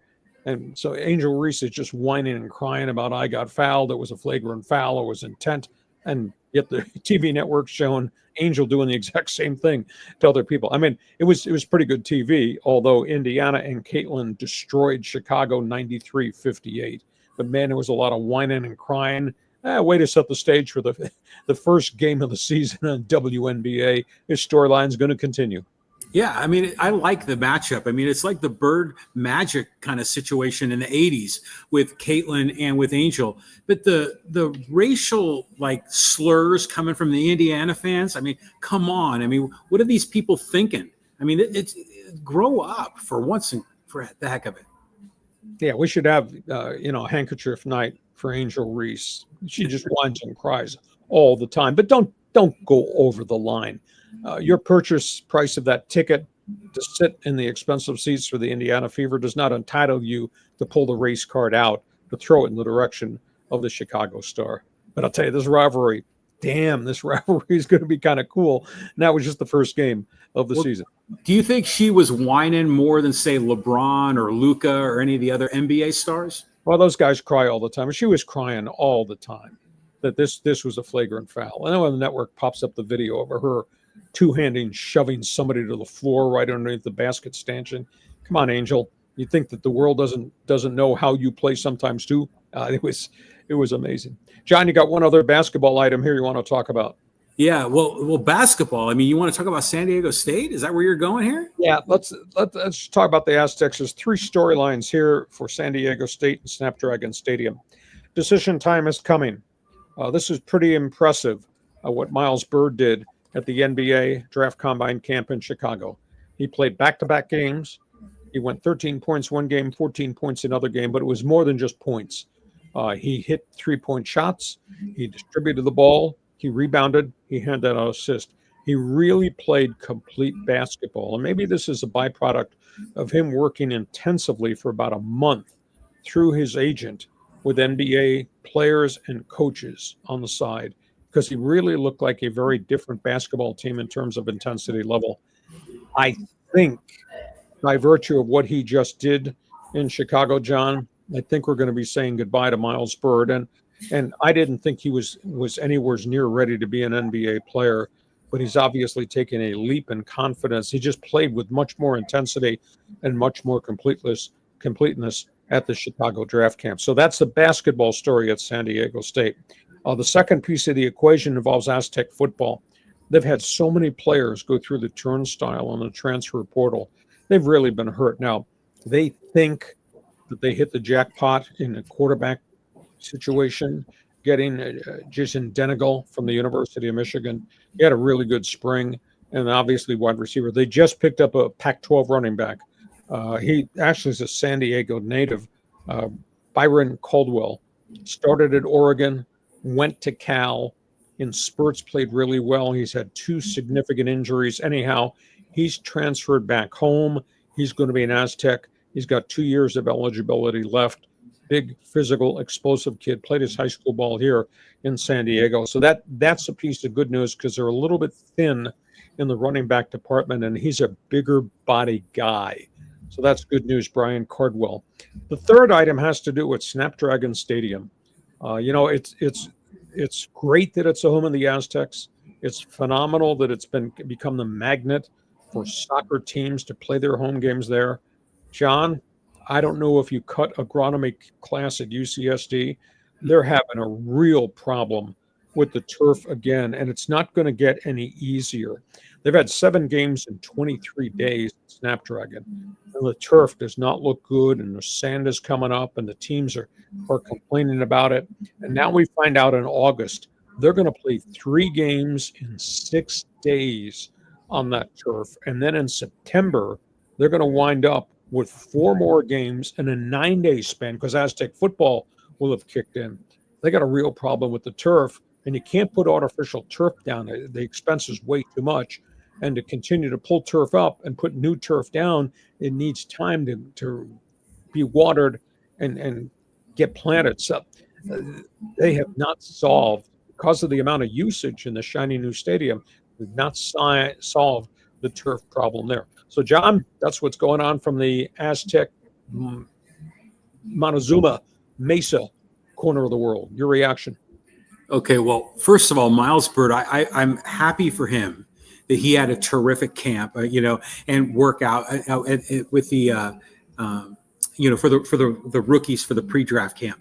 And so Angel Reese is just whining and crying about, I got fouled. It was a flagrant foul. It was intent. And yet the TV network showing Angel doing the exact same thing to other people. I mean, it was pretty good TV, although Indiana and Caitlin destroyed Chicago 93-58. But, man, there was a lot of whining and crying. Way to set the stage for the first game of the season on WNBA. This storyline's going to continue. Yeah, I mean, I like the matchup. I mean, it's like the Bird Magic kind of situation in the 80s with Caitlin and with Angel. But the racial, slurs coming from the Indiana fans, I mean, come on. I mean, what are these people thinking? I mean, it's grow up for once and for the heck of it. Yeah, we should have, a handkerchief night for Angel Reese. She just whines and cries all the time. But don't go over the line. Your purchase price of that ticket to sit in the expensive seats for the Indiana Fever does not entitle you to pull the race card out to throw it in the direction of the Chicago Star. But I'll tell you, this rivalry is going to be kind of cool. And that was just the first game of the season. Do you think she was whining more than, say, LeBron or Luka or any of the other NBA stars? Well, those guys cry all the time. She was crying all the time that this was a flagrant foul. I know when the network pops up the video of her two-handing, shoving somebody to the floor right underneath the basket stanchion. Come on, Angel. You think that the world doesn't know how you play sometimes too? It was amazing. John, you got one other basketball item here you want to talk about? Yeah, well, basketball. I mean, you want to talk about San Diego State? Is that where you're going here? Yeah, let's talk about the Aztecs. There's three storylines here for San Diego State and Snapdragon Stadium. Decision time is coming. This is pretty impressive, what Miles Bird did at the NBA Draft Combine Camp in Chicago. He played back-to-back games. He went 13 points one game, 14 points another game, but it was more than just points. He hit three-point shots. He distributed the ball. He rebounded. He handed out assist. He really played complete basketball. And maybe this is a byproduct of him working intensively for about a month through his agent with NBA players and coaches on the side, because he really looked like a very different basketball team in terms of intensity level. I think by virtue of what he just did in Chicago, John, I think we're going to be saying goodbye to Miles Bird. And I didn't think he was anywhere near ready to be an NBA player, but he's obviously taken a leap in confidence. He just played with much more intensity and much more completeness completeness at the Chicago draft camp. So that's the basketball story at San Diego State. The second piece of the equation involves Aztec football. They've had so many players go through the turnstile on the transfer portal. They've really been hurt. Now, they think that they hit the jackpot in a quarterback situation, getting Jason Denegal from the University of Michigan. He had a really good spring, and obviously wide receiver. They just picked up a Pac-12 running back. He actually is a San Diego native. Byron Caldwell started at Oregon, went to Cal, in spurts played really well. He's had 2 significant injuries. Anyhow, he's transferred back home. He's going to be an Aztec. He's got 2 years of eligibility left. Big, physical, explosive kid. Played his high school ball here in San Diego. So that's a piece of good news because they're a little bit thin in the running back department, and he's a bigger body guy. So that's good news, Brian Cardwell. The third item has to do with Snapdragon Stadium. It's great that it's a home of the Aztecs. It's phenomenal that it's become the magnet for soccer teams to play their home games there. John, I don't know if you cut agronomy class at UCSD. They're having a real problem with the turf again, and it's not going to get any easier. They've had 7 games in 23 days at Snapdragon, and the turf does not look good, and the sand is coming up, and the teams are complaining about it. And now we find out in August they're going to play 3 games in 6 days on that turf, and then in September they're going to wind up with 4 more games in a 9-day span because Aztec football will have kicked in. They got a real problem with the turf, and you can't put artificial turf down. The expense is way too much. And to continue to pull turf up and put new turf down, it needs time to be watered and get planted. So they have not solved, because of the amount of usage in the shiny new stadium, they've not solved the turf problem there. So, John, that's what's going on from the Aztec Montezuma Mesa corner of the world. Your reaction? Okay, well, first of all, Miles Bird, I'm happy for him that he had a terrific camp, and workout with the, for the rookies for the pre-draft camp.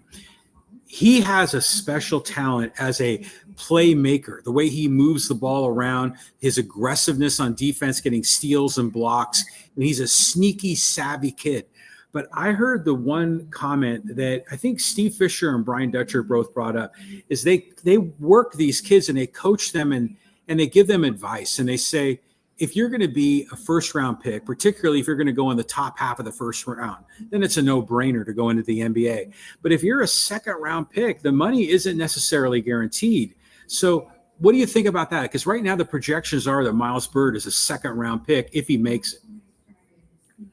He has a special talent as a playmaker, the way he moves the ball around, his aggressiveness on defense, getting steals and blocks, and he's a sneaky, savvy kid. But I heard the one comment that I think Steve Fisher and Brian Dutcher both brought up is they work these kids and they coach them and they give them advice. And they say, if you're going to be a first round pick, particularly if you're going to go in the top half of the first round, then it's a no brainer to go into the NBA. But if you're a second round pick, the money isn't necessarily guaranteed. So what do you think about that? Because right now the projections are that Miles Bird is a second round pick if he makes it.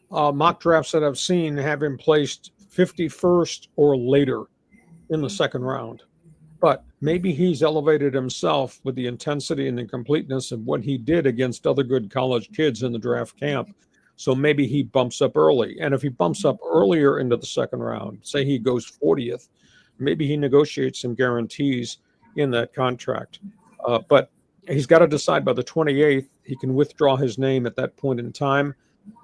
Mock drafts that I've seen have him placed 51st or later in the second round. But maybe he's elevated himself with the intensity and the completeness of what he did against other good college kids in the draft camp. So maybe he bumps up early. And if he bumps up earlier into the second round, say he goes 40th, maybe he negotiates some guarantees in that contract. But he's got to decide by the 28th. He can withdraw his name at that point in time.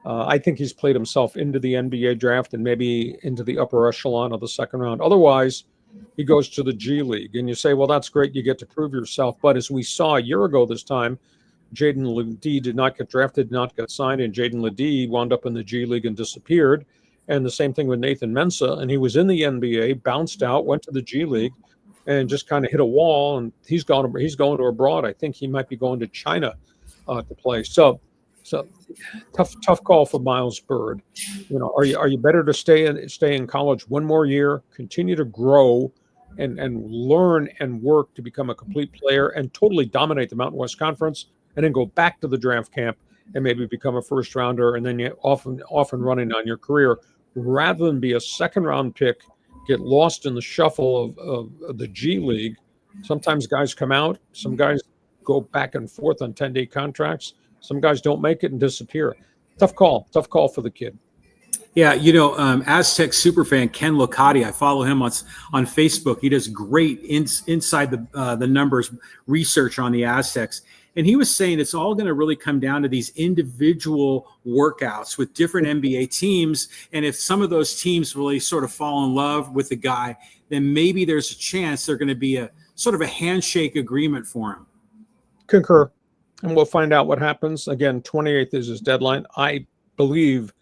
I think he's played himself into the NBA draft and maybe into the upper echelon of the second round. Otherwise, he goes to the G League. And you say, well, that's great. You get to prove yourself. But as we saw a year ago this time, Jaden Ledee did not get drafted, did not get signed, and Jaden Ledee wound up in the G League and disappeared. And the same thing with Nathan Mensah. And he was in the NBA, bounced out, went to the G League, and just kind of hit a wall. And he's going to abroad. I think he might be going to China to play. So tough call for Miles Bird. Are you better to stay in college one more year, continue to grow and learn and work to become a complete player and totally dominate the Mountain West Conference, and then go back to the draft camp and maybe become a first rounder, and then you off and running on your career, rather than be a second round pick, get lost in the shuffle of the G League. Sometimes guys come out, some guys go back and forth on 10-day contracts. Some guys don't make it and disappear. Tough call for the kid. Yeah, Aztec superfan Ken Locati, I follow him on Facebook. He does great inside the numbers research on the Aztecs. And he was saying it's all going to really come down to these individual workouts with different NBA teams. And if some of those teams really sort of fall in love with the guy, then maybe there's a chance they're going to be a sort of a handshake agreement for him. Concur. And we'll find out what happens. Again, 28th is his deadline. I believe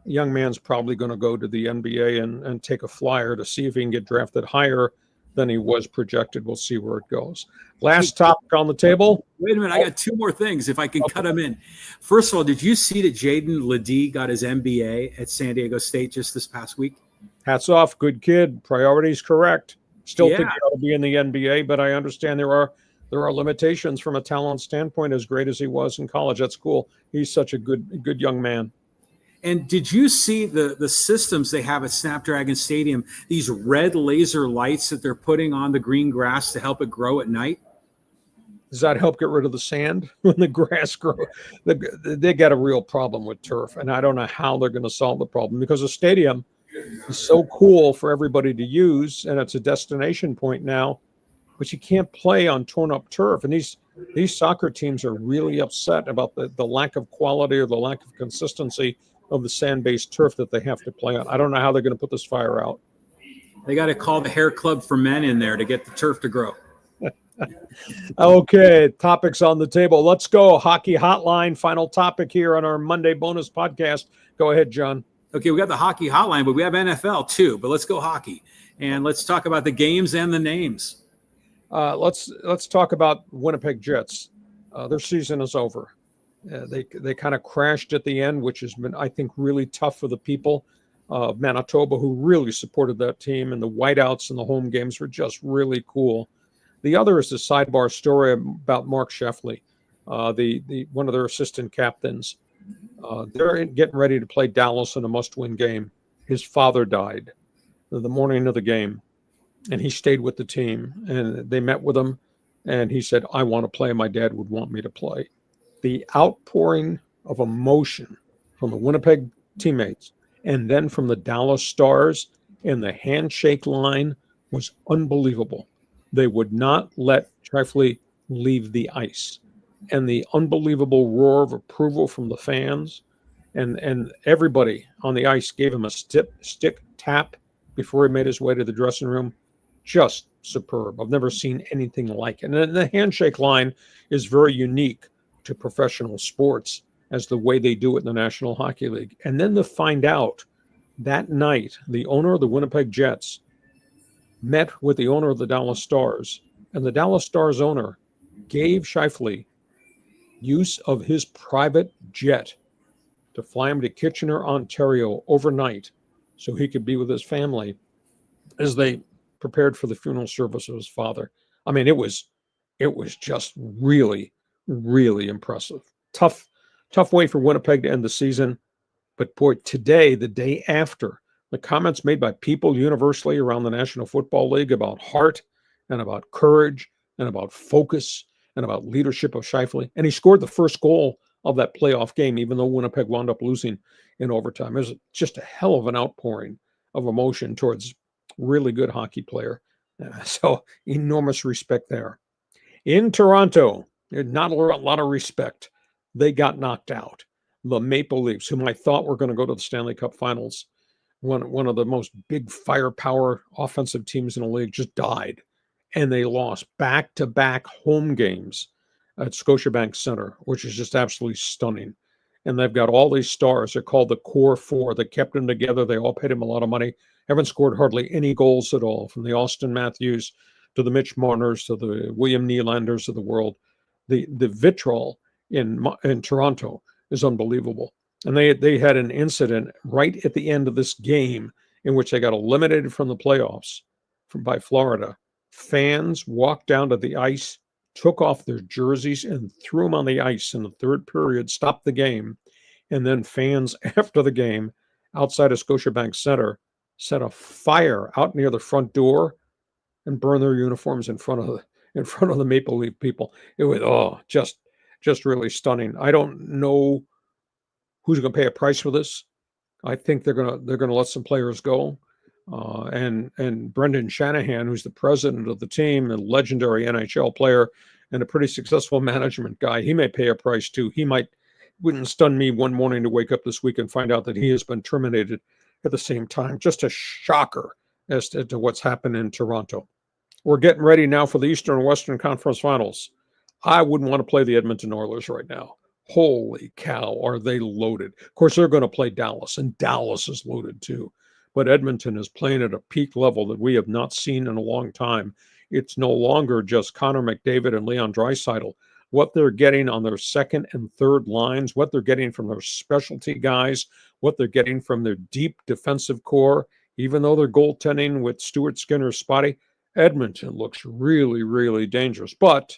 young man's probably going to go to the NBA and take a flyer to see if he can get drafted higher than he was projected. We'll see where it goes. Last topic on the table. Wait a minute. I got two more things if I can cut them in. First of all, did you see that Jaden Ledee got his MBA at San Diego State just this past week? Hats off. Good kid. Priorities correct. Still think he ought to be in the NBA, but I understand there are limitations from a talent standpoint. As great as he was in college, that's cool. He's such a good young man. And did you see the systems they have at Snapdragon Stadium, these red laser lights that they're putting on the green grass to help it grow at night? Does that help get rid of the sand when the grass grows? They got a real problem with turf, and I don't know how they're going to solve the problem, because the stadium is so cool for everybody to use, and it's a destination point now, but you can't play on torn-up turf. And these soccer teams are really upset about the lack of quality or the lack of consistency of the sand-based turf that they have to play on. I don't know how they're going to put this fire out. They got to call the hair club for men in there to get the turf to grow. Okay, topics on the table. Let's go. Hockey Hotline, final topic here on our Monday bonus podcast. Go ahead, John. Okay, we got the Hockey Hotline, but we have NFL too. But let's go hockey, and let's talk about the games and the names. Let's talk about Winnipeg Jets. Their season is over. They kind of crashed at the end, which has been, I think, really tough for the people of Manitoba, who really supported that team, and the whiteouts and the home games were just really cool. The other is the sidebar story about Mark Sheffley, the one of their assistant captains. They're getting ready to play Dallas in a must-win game. His father died the morning of the game, and he stayed with the team, and they met with him, and he said, "I want to play. My dad would want me to play." The outpouring of emotion from the Winnipeg teammates and then from the Dallas Stars in the handshake line was unbelievable. They would not let Shifley leave the ice. And the unbelievable roar of approval from the fans and everybody on the ice gave him a stick tap before he made his way to the dressing room. Just superb. I've never seen anything like it. And the handshake line is very unique to professional sports as the way they do it in the National Hockey League. And then to find out that night, the owner of the Winnipeg Jets met with the owner of the Dallas Stars, and the Dallas Stars owner gave Shifley use of his private jet to fly him to Kitchener, Ontario overnight so he could be with his family as they prepared for the funeral service of his father. I mean, it was just really, really impressive. Tough way for Winnipeg to end the season. But boy, today, the day after, the comments made by people universally around the National Football League about heart and about courage and about focus and about leadership of Shifley. And he scored the first goal of that playoff game, even though Winnipeg wound up losing in overtime. It was just a hell of an outpouring of emotion towards really good hockey player. So enormous respect there. In Toronto, not a lot of respect. They got knocked out. The Maple Leafs, whom I thought were going to go to the Stanley Cup Finals, one of the most big firepower offensive teams in the league, just died. And they lost back-to-back home games at Scotiabank Center, which is just absolutely stunning. And they've got all these stars. They're called the Core Four. They kept them together. They all paid him a lot of money. Haven't scored hardly any goals at all, from the Austin Matthews to the Mitch Marners to the William Nylanders of the world. The vitriol in Toronto is unbelievable. And they had an incident right at the end of this game in which they got eliminated from the playoffs by Florida. Fans walked down to the ice, took off their jerseys and threw them on the ice in the third period, stopped the game. And then fans after the game outside of Scotiabank Center set a fire out near the front door and burned their uniforms in front of the Maple Leaf people. It was just really stunning. I don't know who's going to pay a price for this. I think they're going to let some players go. And Brendan Shanahan, who's the president of the team, a legendary NHL player, and a pretty successful management guy. He may pay a price too. Wouldn't stun me one morning to wake up this week and find out that he has been terminated at the same time. Just a shocker as to what's happened in Toronto. We're getting ready now for the Eastern and Western Conference Finals. I wouldn't want to play the Edmonton Oilers right now. Holy cow, are they loaded. Of course, they're going to play Dallas, and Dallas is loaded too. But Edmonton is playing at a peak level that we have not seen in a long time. It's no longer just Connor McDavid and Leon Draisaitl. What they're getting on their second and third lines, what they're getting from their specialty guys, what they're getting from their deep defensive core, even though they're goaltending with Stuart Skinner spotty, Edmonton looks really, really dangerous. But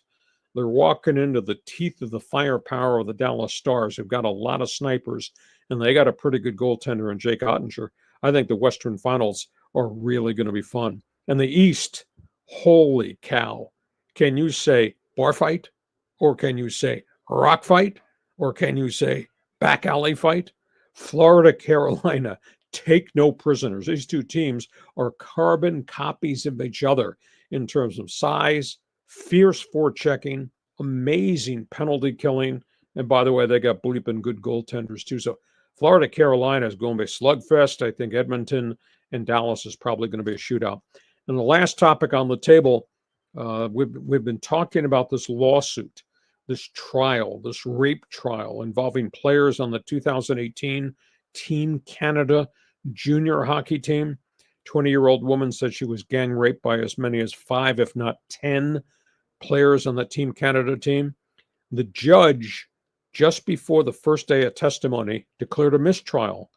they're walking into the teeth of the firepower of the Dallas Stars, who've got a lot of snipers, and they got a pretty good goaltender in Jake Ottinger. I think the Western Finals are really going to be fun. And the East, holy cow. Can you say bar fight? Or can you say rock fight? Or can you say back alley fight? Florida, Carolina, take no prisoners. These two teams are carbon copies of each other in terms of size, fierce forechecking, amazing penalty killing. And by the way, they got bleeping good goaltenders too. So Florida, Carolina is going to be a slugfest. I think Edmonton and Dallas is probably going to be a shootout. And the last topic on the table, we've been talking about this lawsuit, this trial, this rape trial involving players on the 2018 Team Canada junior hockey team. 20-year-old woman said she was gang raped by as many as 5, if not 10 players on the Team Canada team. The judge, just before the first day of testimony, declared a mistrial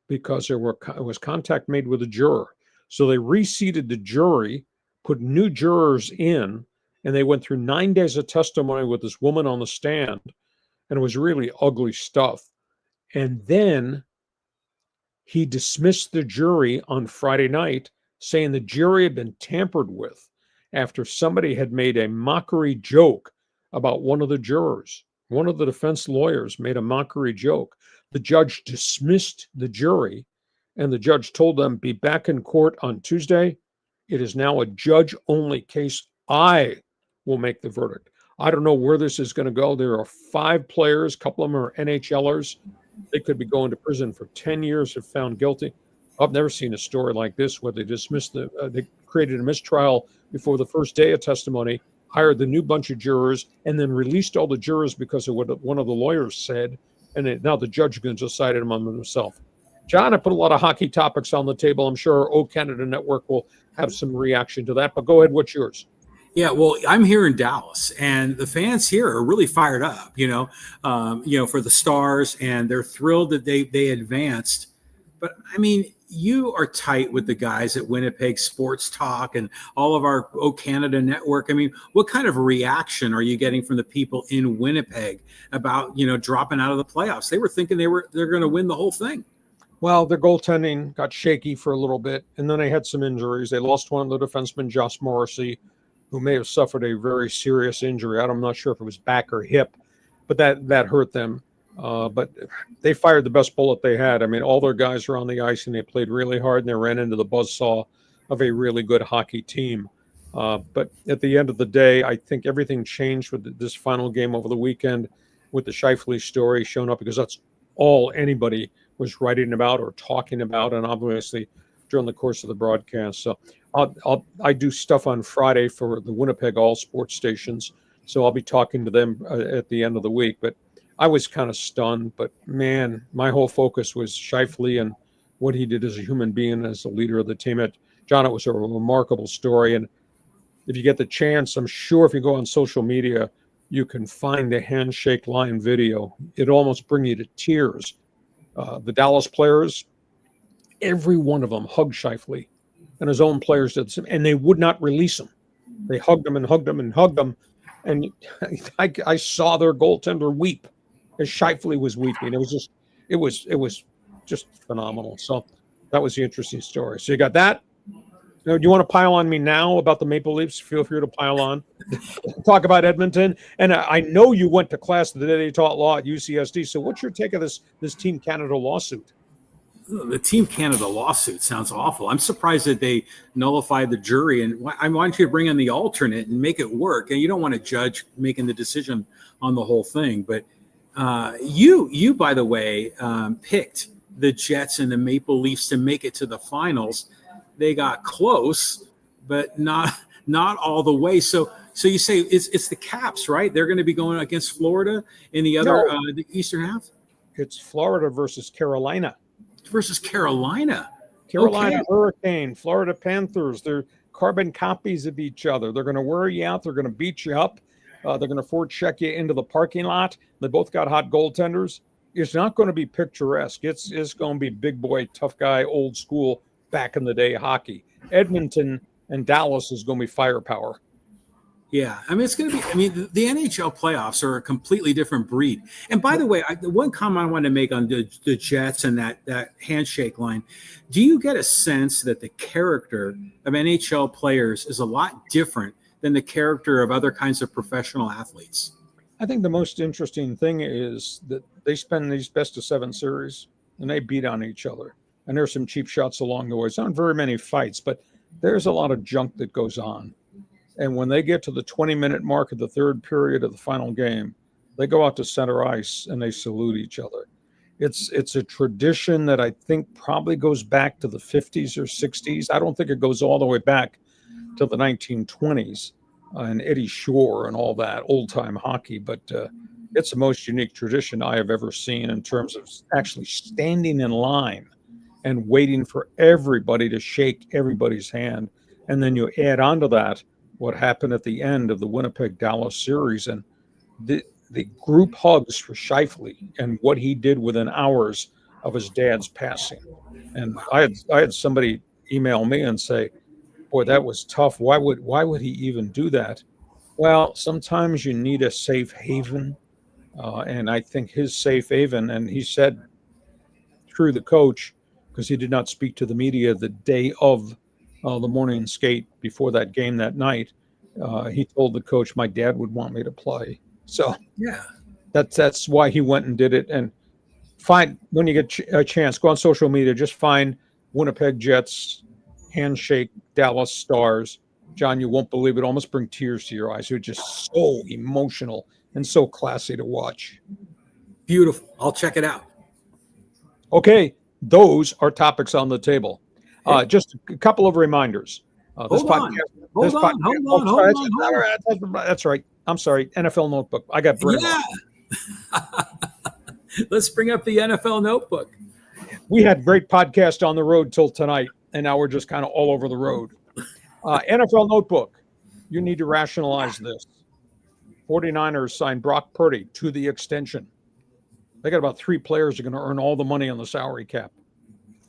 because there was contact made with a juror. So they reseated the jury, put new jurors in, and they went through 9 days of testimony with this woman on the stand, and it was really ugly stuff. And then he dismissed the jury on Friday night, saying the jury had been tampered with after somebody had made a mockery joke about one of the jurors. One of the defense lawyers made a mockery joke. The judge dismissed the jury, and the judge told them, be back in court on Tuesday. It is now a judge-only case. I will make the verdict. I don't know where this is going to go. There are 5 players. A couple of them are NHLers. They could be going to prison for 10 years if found guilty. I've never seen a story like this where they dismissed they created a mistrial before the first day of testimony, hired the new bunch of jurors, and then released all the jurors because of what one of the lawyers said. And now the judge can decide it among himself. John, I put a lot of hockey topics on the table. I'm sure O Canada Network will have some reaction to that. But go ahead, what's yours? Yeah, well, I'm here in Dallas, and the fans here are really fired up, for the Stars, and they're thrilled that they advanced. But I mean, you are tight with the guys at Winnipeg Sports Talk and all of our O Canada Network. I mean, what kind of reaction are you getting from the people in Winnipeg about dropping out of the playoffs? They were thinking they're going to win the whole thing. Well, their goaltending got shaky for a little bit, and then they had some injuries. They lost one of the defensemen, Josh Morrissey, who may have suffered a very serious injury. I'm not sure if it was back or hip, but that hurt them. But they fired the best bullet they had. I mean, all their guys were on the ice, and they played really hard, and they ran into the buzzsaw of a really good hockey team. But at the end of the day, I think everything changed with this final game over the weekend with the Scheifele story showing up, because that's all anybody was writing about or talking about, and obviously during the course of the broadcast. So I do stuff on Friday for the Winnipeg All Sports stations, so I'll be talking to them at the end of the week. But I was kind of stunned, but man, my whole focus was Scheifele and what he did as a human being, as a leader of the team. John, it was a remarkable story, and if you get the chance, I'm sure if you go on social media, you can find the handshake line video. It almost brings you to tears. The Dallas players, every one of them hugged Scheifele, and his own players did the same, and they would not release him. They hugged him and hugged him and hugged him, and I saw their goaltender weep as Scheifele was weeping. It was just phenomenal. So that was the interesting story. So you got that. Now, do you want to pile on me now about the Maple Leafs? Feel free to pile on. Talk about Edmonton. And I know you went to class the day they taught law at UCSD. So what's your take of this Team Canada lawsuit? The Team Canada lawsuit sounds awful. I'm surprised that they nullified the jury, and I want you to bring in the alternate and make it work. And you don't want to judge making the decision on the whole thing. But you by the way, picked the Jets and the Maple Leafs to make it to the finals. They got close, but not all the way. So you say it's the Caps, right? They're going to be going against Florida in the other the Eastern half. It's Florida versus Carolina. Versus Carolina. Carolina Hurricane, Florida Panthers. They're carbon copies of each other. They're going to wear you out. They're going to beat you up. They're going to forecheck you into the parking lot. They both got hot goaltenders. It's not going to be picturesque. It's going to be big boy, tough guy, old school, back in the day hockey. Edmonton and Dallas is going to be firepower. Yeah, I mean, it's going to be. I mean, the NHL playoffs are a completely different breed. And by the way, the one comment I wanted to make on the Jets and that handshake line, do you get a sense that the character of NHL players is a lot different than the character of other kinds of professional athletes? I think the most interesting thing is that they spend these best of 7 series and they beat on each other. And there's some cheap shots along the way. It's not very many fights, but there's a lot of junk that goes on. And when they get to the 20-minute mark of the third period of the final game, they go out to center ice and they salute each other. It's a tradition that I think probably goes back to the 50s or 60s. I don't think it goes all the way back to the 1920s and Eddie Shore and all that old-time hockey. But it's the most unique tradition I have ever seen in terms of actually standing in line and waiting for everybody to shake everybody's hand. And then you add on to that what happened at the end of the Winnipeg-Dallas series and the group hugs for Scheifele and what he did within hours of his dad's passing. And I had somebody email me and say, boy, that was tough. Why would he even do that? Well, sometimes you need a safe haven. And I think his safe haven, and he said through the coach, because he did not speak to the media the day of the morning skate before that game that night, he told the coach, my dad would want me to play. So yeah, that's why he went and did it. And when you get a chance, go on social media, just find Winnipeg Jets handshake Dallas Stars. John, you won't believe it. Almost bring tears to your eyes. They're just so emotional and so classy to watch. Beautiful. I'll check it out. Okay, those are topics on the table. Just a couple of reminders. Hold on. That's right. I'm sorry. NFL Notebook. I got brain. Yeah. Let's bring up the NFL Notebook. We had great podcast on the road till tonight, and now we're just kind of all over the road. NFL Notebook. You need to rationalize this. 49ers signed Brock Purdy to the extension. They got about 3 players who are going to earn all the money on the salary cap.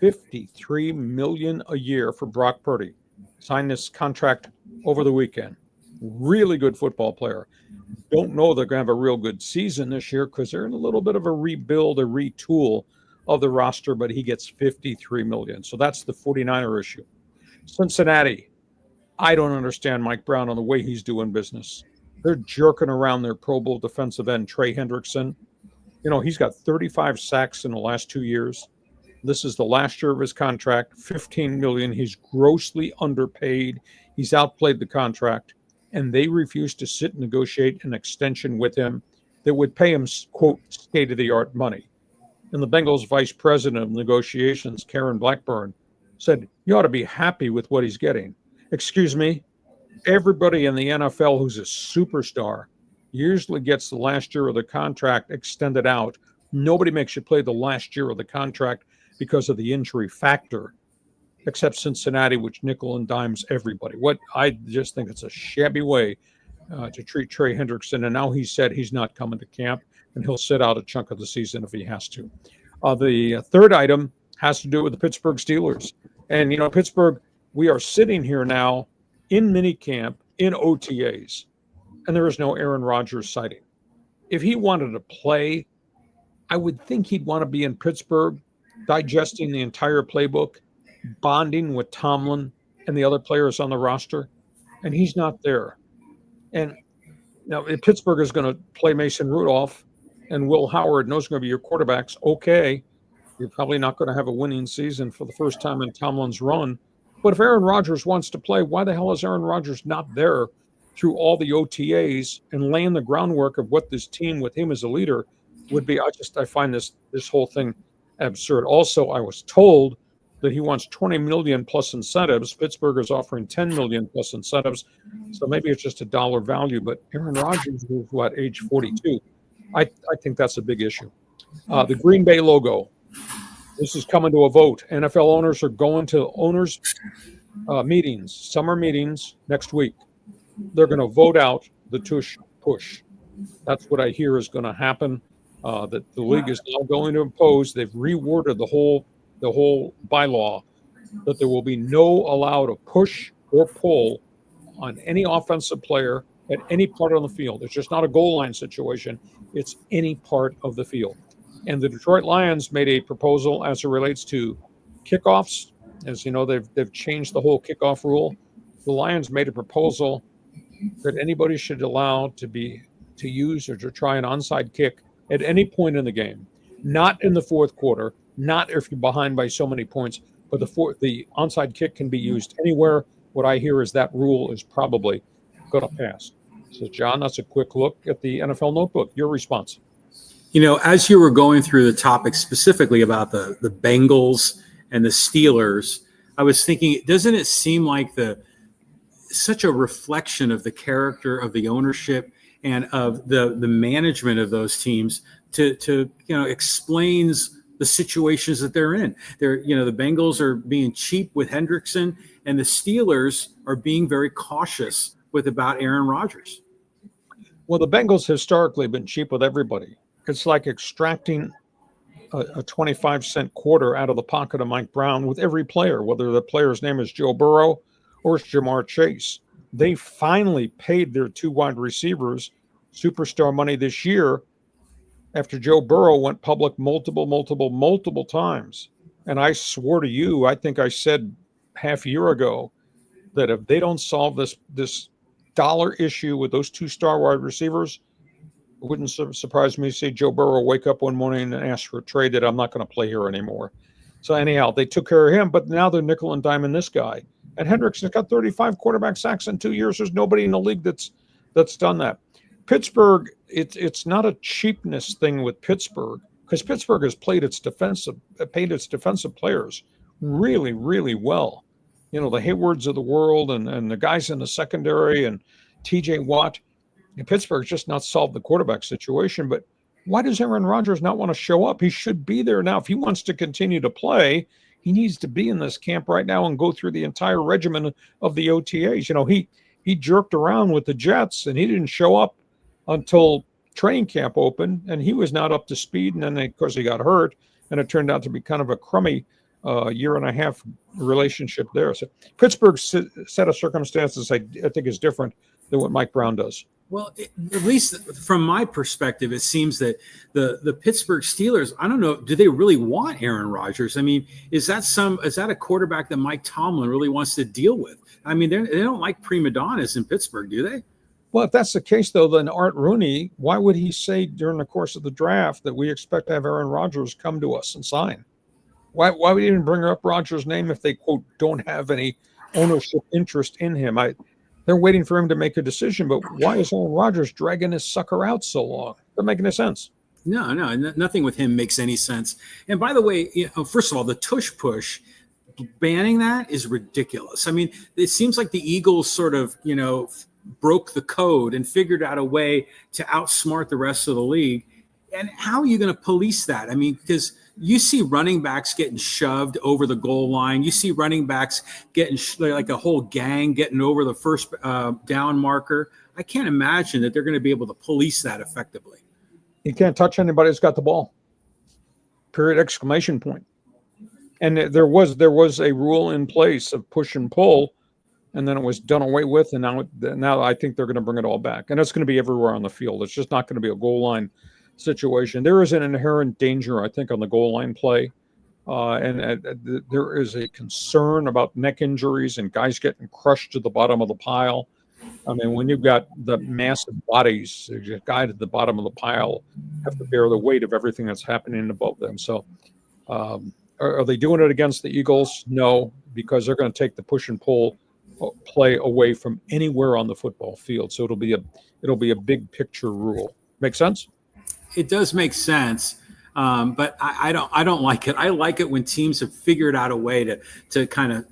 $53 million a year for Brock Purdy. Signed this contract over the weekend. Really good football player. Don't know they're going to have a real good season this year because they're in a little bit of a rebuild, a retool of the roster, but he gets $53 million. So that's the 49er issue. Cincinnati. I don't understand Mike Brown on the way he's doing business. They're jerking around their Pro Bowl defensive end, Trey Hendrickson. You know, he's got 35 sacks in the last 2 years. This is the last year of his contract, $15 million. He's grossly underpaid. He's outplayed the contract, and they refused to sit and negotiate an extension with him that would pay him, quote, state-of-the-art money. And the Bengals vice president of negotiations, Karen Blackburn, said, you ought to be happy with what he's getting. Excuse me, everybody in the NFL who's a superstar usually gets the last year of the contract extended out. Nobody makes you play the last year of the contract because of the injury factor, except Cincinnati, which nickel and dimes everybody. What I just think it's a shabby way to treat Trey Hendrickson. And now he said he's not coming to camp, and he'll sit out a chunk of the season if he has to. The third item has to do with the Pittsburgh Steelers. And, you know, Pittsburgh, we are sitting here now in minicamp, in OTAs, and there is no Aaron Rodgers sighting. If he wanted to play, I would think he'd want to be in Pittsburgh, digesting the entire playbook, bonding with Tomlin and the other players on the roster, and he's not there. And now if Pittsburgh is going to play Mason Rudolph and Will Howard, and those are going to be your quarterbacks, okay, You're probably not going to have a winning season for the first time in Tomlin's run. But if Aaron Rodgers wants to play, why the hell is Aaron Rodgers not there through all the OTAs and laying the groundwork of what this team with him as a leader would be? I find this whole thing absurd. Also, I was told that he wants 20 million plus incentives. Pittsburgh is offering 10 million plus incentives. So maybe it's just a dollar value. But Aaron Rodgers is age 42? I think that's a big issue. The Green Bay logo. This is coming to a vote. NFL owners are going to owners' meetings, summer meetings next week. They're going to vote out the tush push. That's what I hear is going to happen. That the league is now going to impose. They've reworded the whole bylaw that there will be no allowed a push or pull on any offensive player at any part on the field. It's just not a goal line situation. It's any part of the field. And the Detroit Lions made a proposal as it relates to kickoffs. As you know, they've changed the whole kickoff rule. The Lions made a proposal that anybody should allow to use or to try an onside kick at any point in the game, not in the fourth quarter, not if you're behind by so many points, but the onside kick can be used anywhere. What I hear is that rule is probably going to pass. So, John, that's a quick look at the NFL Notebook. Your response. As you were going through the topic specifically about the Bengals and the Steelers, I was thinking, doesn't it seem like such a reflection of the character of the ownership and of the management of those teams to explains the situations that they're in. The Bengals are being cheap with Hendrickson, and the Steelers are being very cautious about Aaron Rodgers. Well, the Bengals historically have been cheap with everybody. It's like extracting a 25-cent quarter out of the pocket of Mike Brown with every player, whether the player's name is Joe Burrow or it's Jamar Chase. They finally paid their two wide receivers superstar money this year after Joe Burrow went public multiple times. And I swore to you, I think I said half a year ago, that if they don't solve this dollar issue with those two star wide receivers, it wouldn't surprise me to see Joe Burrow wake up one morning and ask for a trade that I'm not going to play here anymore. So anyhow, they took care of him, but now they're nickel and diming this guy. And Hendrickson's got 35 quarterback sacks in 2 years. There's nobody in the league that's done that. Pittsburgh, it's not a cheapness thing with Pittsburgh, because Pittsburgh has paid its defensive players really, really well. The Haywards of the world and the guys in the secondary and T.J. Watt. And Pittsburgh's just not solved the quarterback situation. But why does Aaron Rodgers not want to show up? He should be there now. If he wants to continue to play, he needs to be in this camp right now and go through the entire regimen of the OTAs. He jerked around with the Jets, and he didn't show up until training camp opened, and he was not up to speed. And then, of course, he got hurt, and it turned out to be kind of a crummy year and a half relationship there. So Pittsburgh's set of circumstances, I think, is different than what Mike Brown does. Well, at least from my perspective, it seems that the Pittsburgh Steelers, I don't know, do they really want Aaron Rodgers? I mean, is that a quarterback that Mike Tomlin really wants to deal with? I mean, they don't like prima donnas in Pittsburgh, do they? Well, if that's the case, though, then Art Rooney, why would he say during the course of the draft that we expect to have Aaron Rodgers come to us and sign? Why would he even bring up Rodgers' name if they, quote, don't have any ownership interest in him? They're waiting for him to make a decision, but why is Aaron Rodgers dragging this sucker out so long? Doesn't make any sense. No, nothing with him makes any sense. And by the way, first of all, the tush push, banning that is ridiculous. I mean, it seems like the Eagles sort of, broke the code and figured out a way to outsmart the rest of the league. And how are you going to police that? I mean, because you see running backs getting shoved over the goal line. You see running backs getting like a whole gang getting over the first down marker. I can't imagine that they're going to be able to police that effectively. You can't touch anybody that's got the ball. Period, exclamation point. And there was a rule in place of push and pull, and then it was done away with. And now I think they're going to bring it all back. And it's going to be everywhere on the field. It's just not going to be a goal line situation. There is an inherent danger, I think, on the goal line play. And there is a concern about neck injuries and guys getting crushed to the bottom of the pile. I mean, when you've got the massive bodies, a guy at the bottom of the pile have to bear the weight of everything that's happening above them. So Are they doing it against the Eagles? No, because they're going to take the push and pull play away from anywhere on the football field. So it'll be a big picture rule. Make sense? It does make sense. But I don't like it. I like it when teams have figured out a way to kind of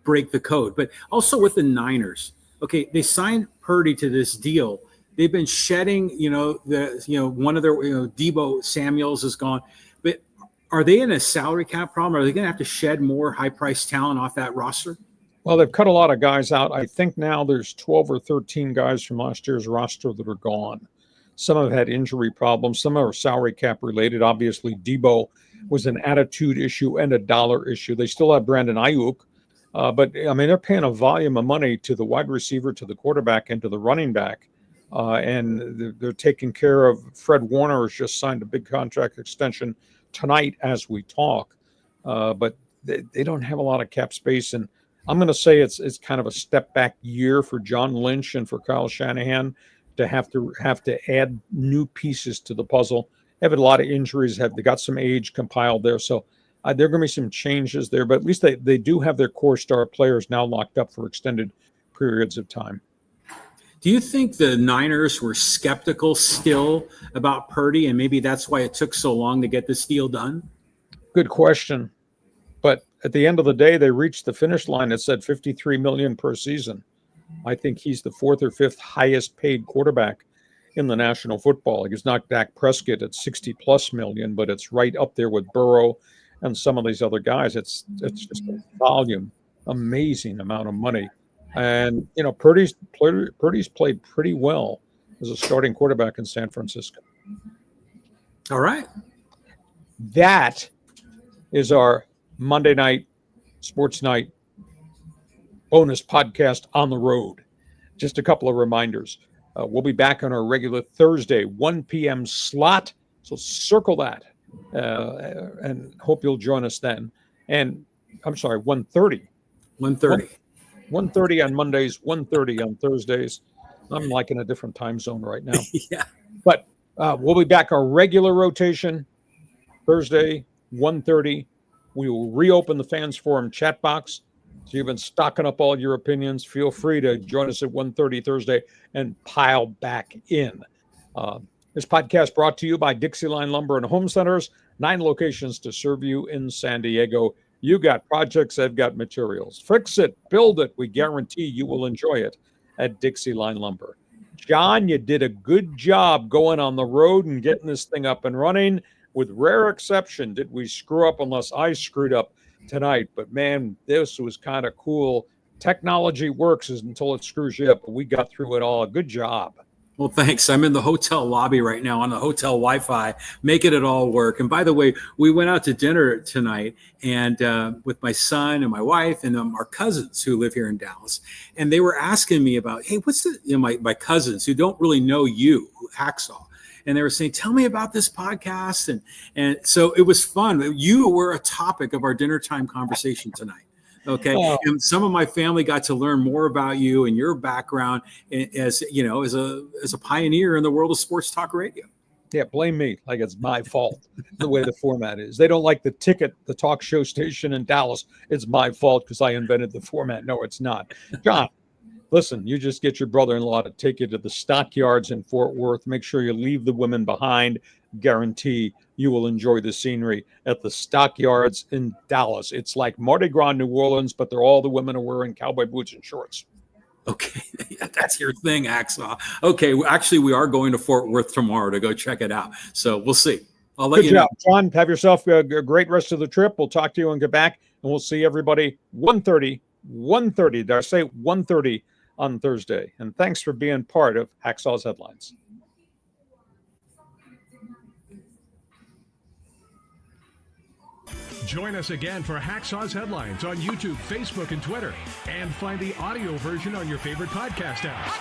break the code. But also with the Niners, okay, they signed Purdy to this deal. They've been shedding, one of their, Debo Samuels is gone. But are they in a salary cap problem? Are they going to have to shed more high-priced talent off that roster? Well, they've cut a lot of guys out. I think now there's 12 or 13 guys from last year's roster that are gone. Some have had injury problems. Some are salary cap related. Obviously, Debo was an attitude issue and a dollar issue. They still have Brandon Ayuk. But, I mean, they're paying a volume of money to the wide receiver, to the quarterback, and to the running back. And they're taking care of Fred Warner has just signed a big contract extension tonight as we talk. But they don't have a lot of cap space. And I'm going to say it's kind of a step back year for John Lynch and for Kyle Shanahan to have to add new pieces to the puzzle. They have a lot of injuries. They got some age compiled there. So there are going to be some changes there. But at least they do have their core star players now locked up for extended periods of time. Do you think the Niners were skeptical still about Purdy, and maybe that's why it took so long to get this deal done? Good question. But at the end of the day, they reached the finish line. It said $53 million per season. I think he's the fourth or fifth highest paid quarterback in the National Football League. It's not Dak Prescott at $60+ million, but it's right up there with Burrow and some of these other guys. It's just a volume, amazing amount of money. And, Purdy's played pretty well as a starting quarterback in San Francisco. All right. That is our Monday night, sports night bonus podcast on the road. Just a couple of reminders. We'll be back on our regular Thursday, 1 p.m. slot. So circle that and hope you'll join us then. And I'm sorry, 1:30. 1:30. 1:30 on Mondays, 1:30 on Thursdays. I'm like in a different time zone right now. Yeah. But we'll be back our regular rotation Thursday, 1:30. We will reopen the Fans Forum chat box. So you've been stocking up all your opinions. Feel free to join us at 1:30 Thursday and pile back in. This podcast brought to you by Dixieline Lumber and Home Centers. 9 locations to serve you in San Diego. You got projects, they've got materials. Fix it, build it. We guarantee you will enjoy it at Dixieline Lumber. John, you did a good job going on the road and getting this thing up and running. With rare exception, did we screw up unless I screwed up tonight. But, man, this was kind of cool. Technology works until it screws you up. But we got through it all. Good job. Well, thanks. I'm in the hotel lobby right now on the hotel Wi-Fi, making it all work. And by the way, we went out to dinner tonight and with my son and my wife and our cousins who live here in Dallas. And they were asking me about, hey, what's the, my cousins who don't really know you, Hacksaw. And they were saying, tell me about this podcast. And so it was fun. You were a topic of our dinner time conversation tonight. Okay. Oh. And some of my family got to learn more about you and your background as a pioneer in the world of sports talk radio. Yeah. Blame me. Like it's my fault the way the format is. They don't like the talk show station in Dallas. It's my fault because I invented the format. No, it's not. John, listen, you just get your brother-in-law to take you to the stockyards in Fort Worth. Make sure you leave the women behind. Guarantee you will enjoy the scenery at the stockyards in Dallas. It's like Mardi Gras, New Orleans, but all the women are wearing cowboy boots and shorts. Okay, that's your thing, Hacksaw. Okay, actually, we are going to Fort Worth tomorrow to go check it out. So we'll see. I'll let you know. John, have yourself a great rest of the trip. We'll talk to you and get back, and we'll see everybody 1:30. Did I say 1:30 on Thursday? And thanks for being part of Hacksaw's Headlines. Join us again for Hacksaw's Headlines on YouTube, Facebook, and Twitter. And find the audio version on your favorite podcast apps.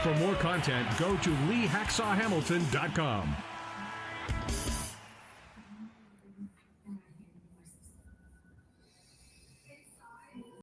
For more content, go to LeeHacksawHamilton.com.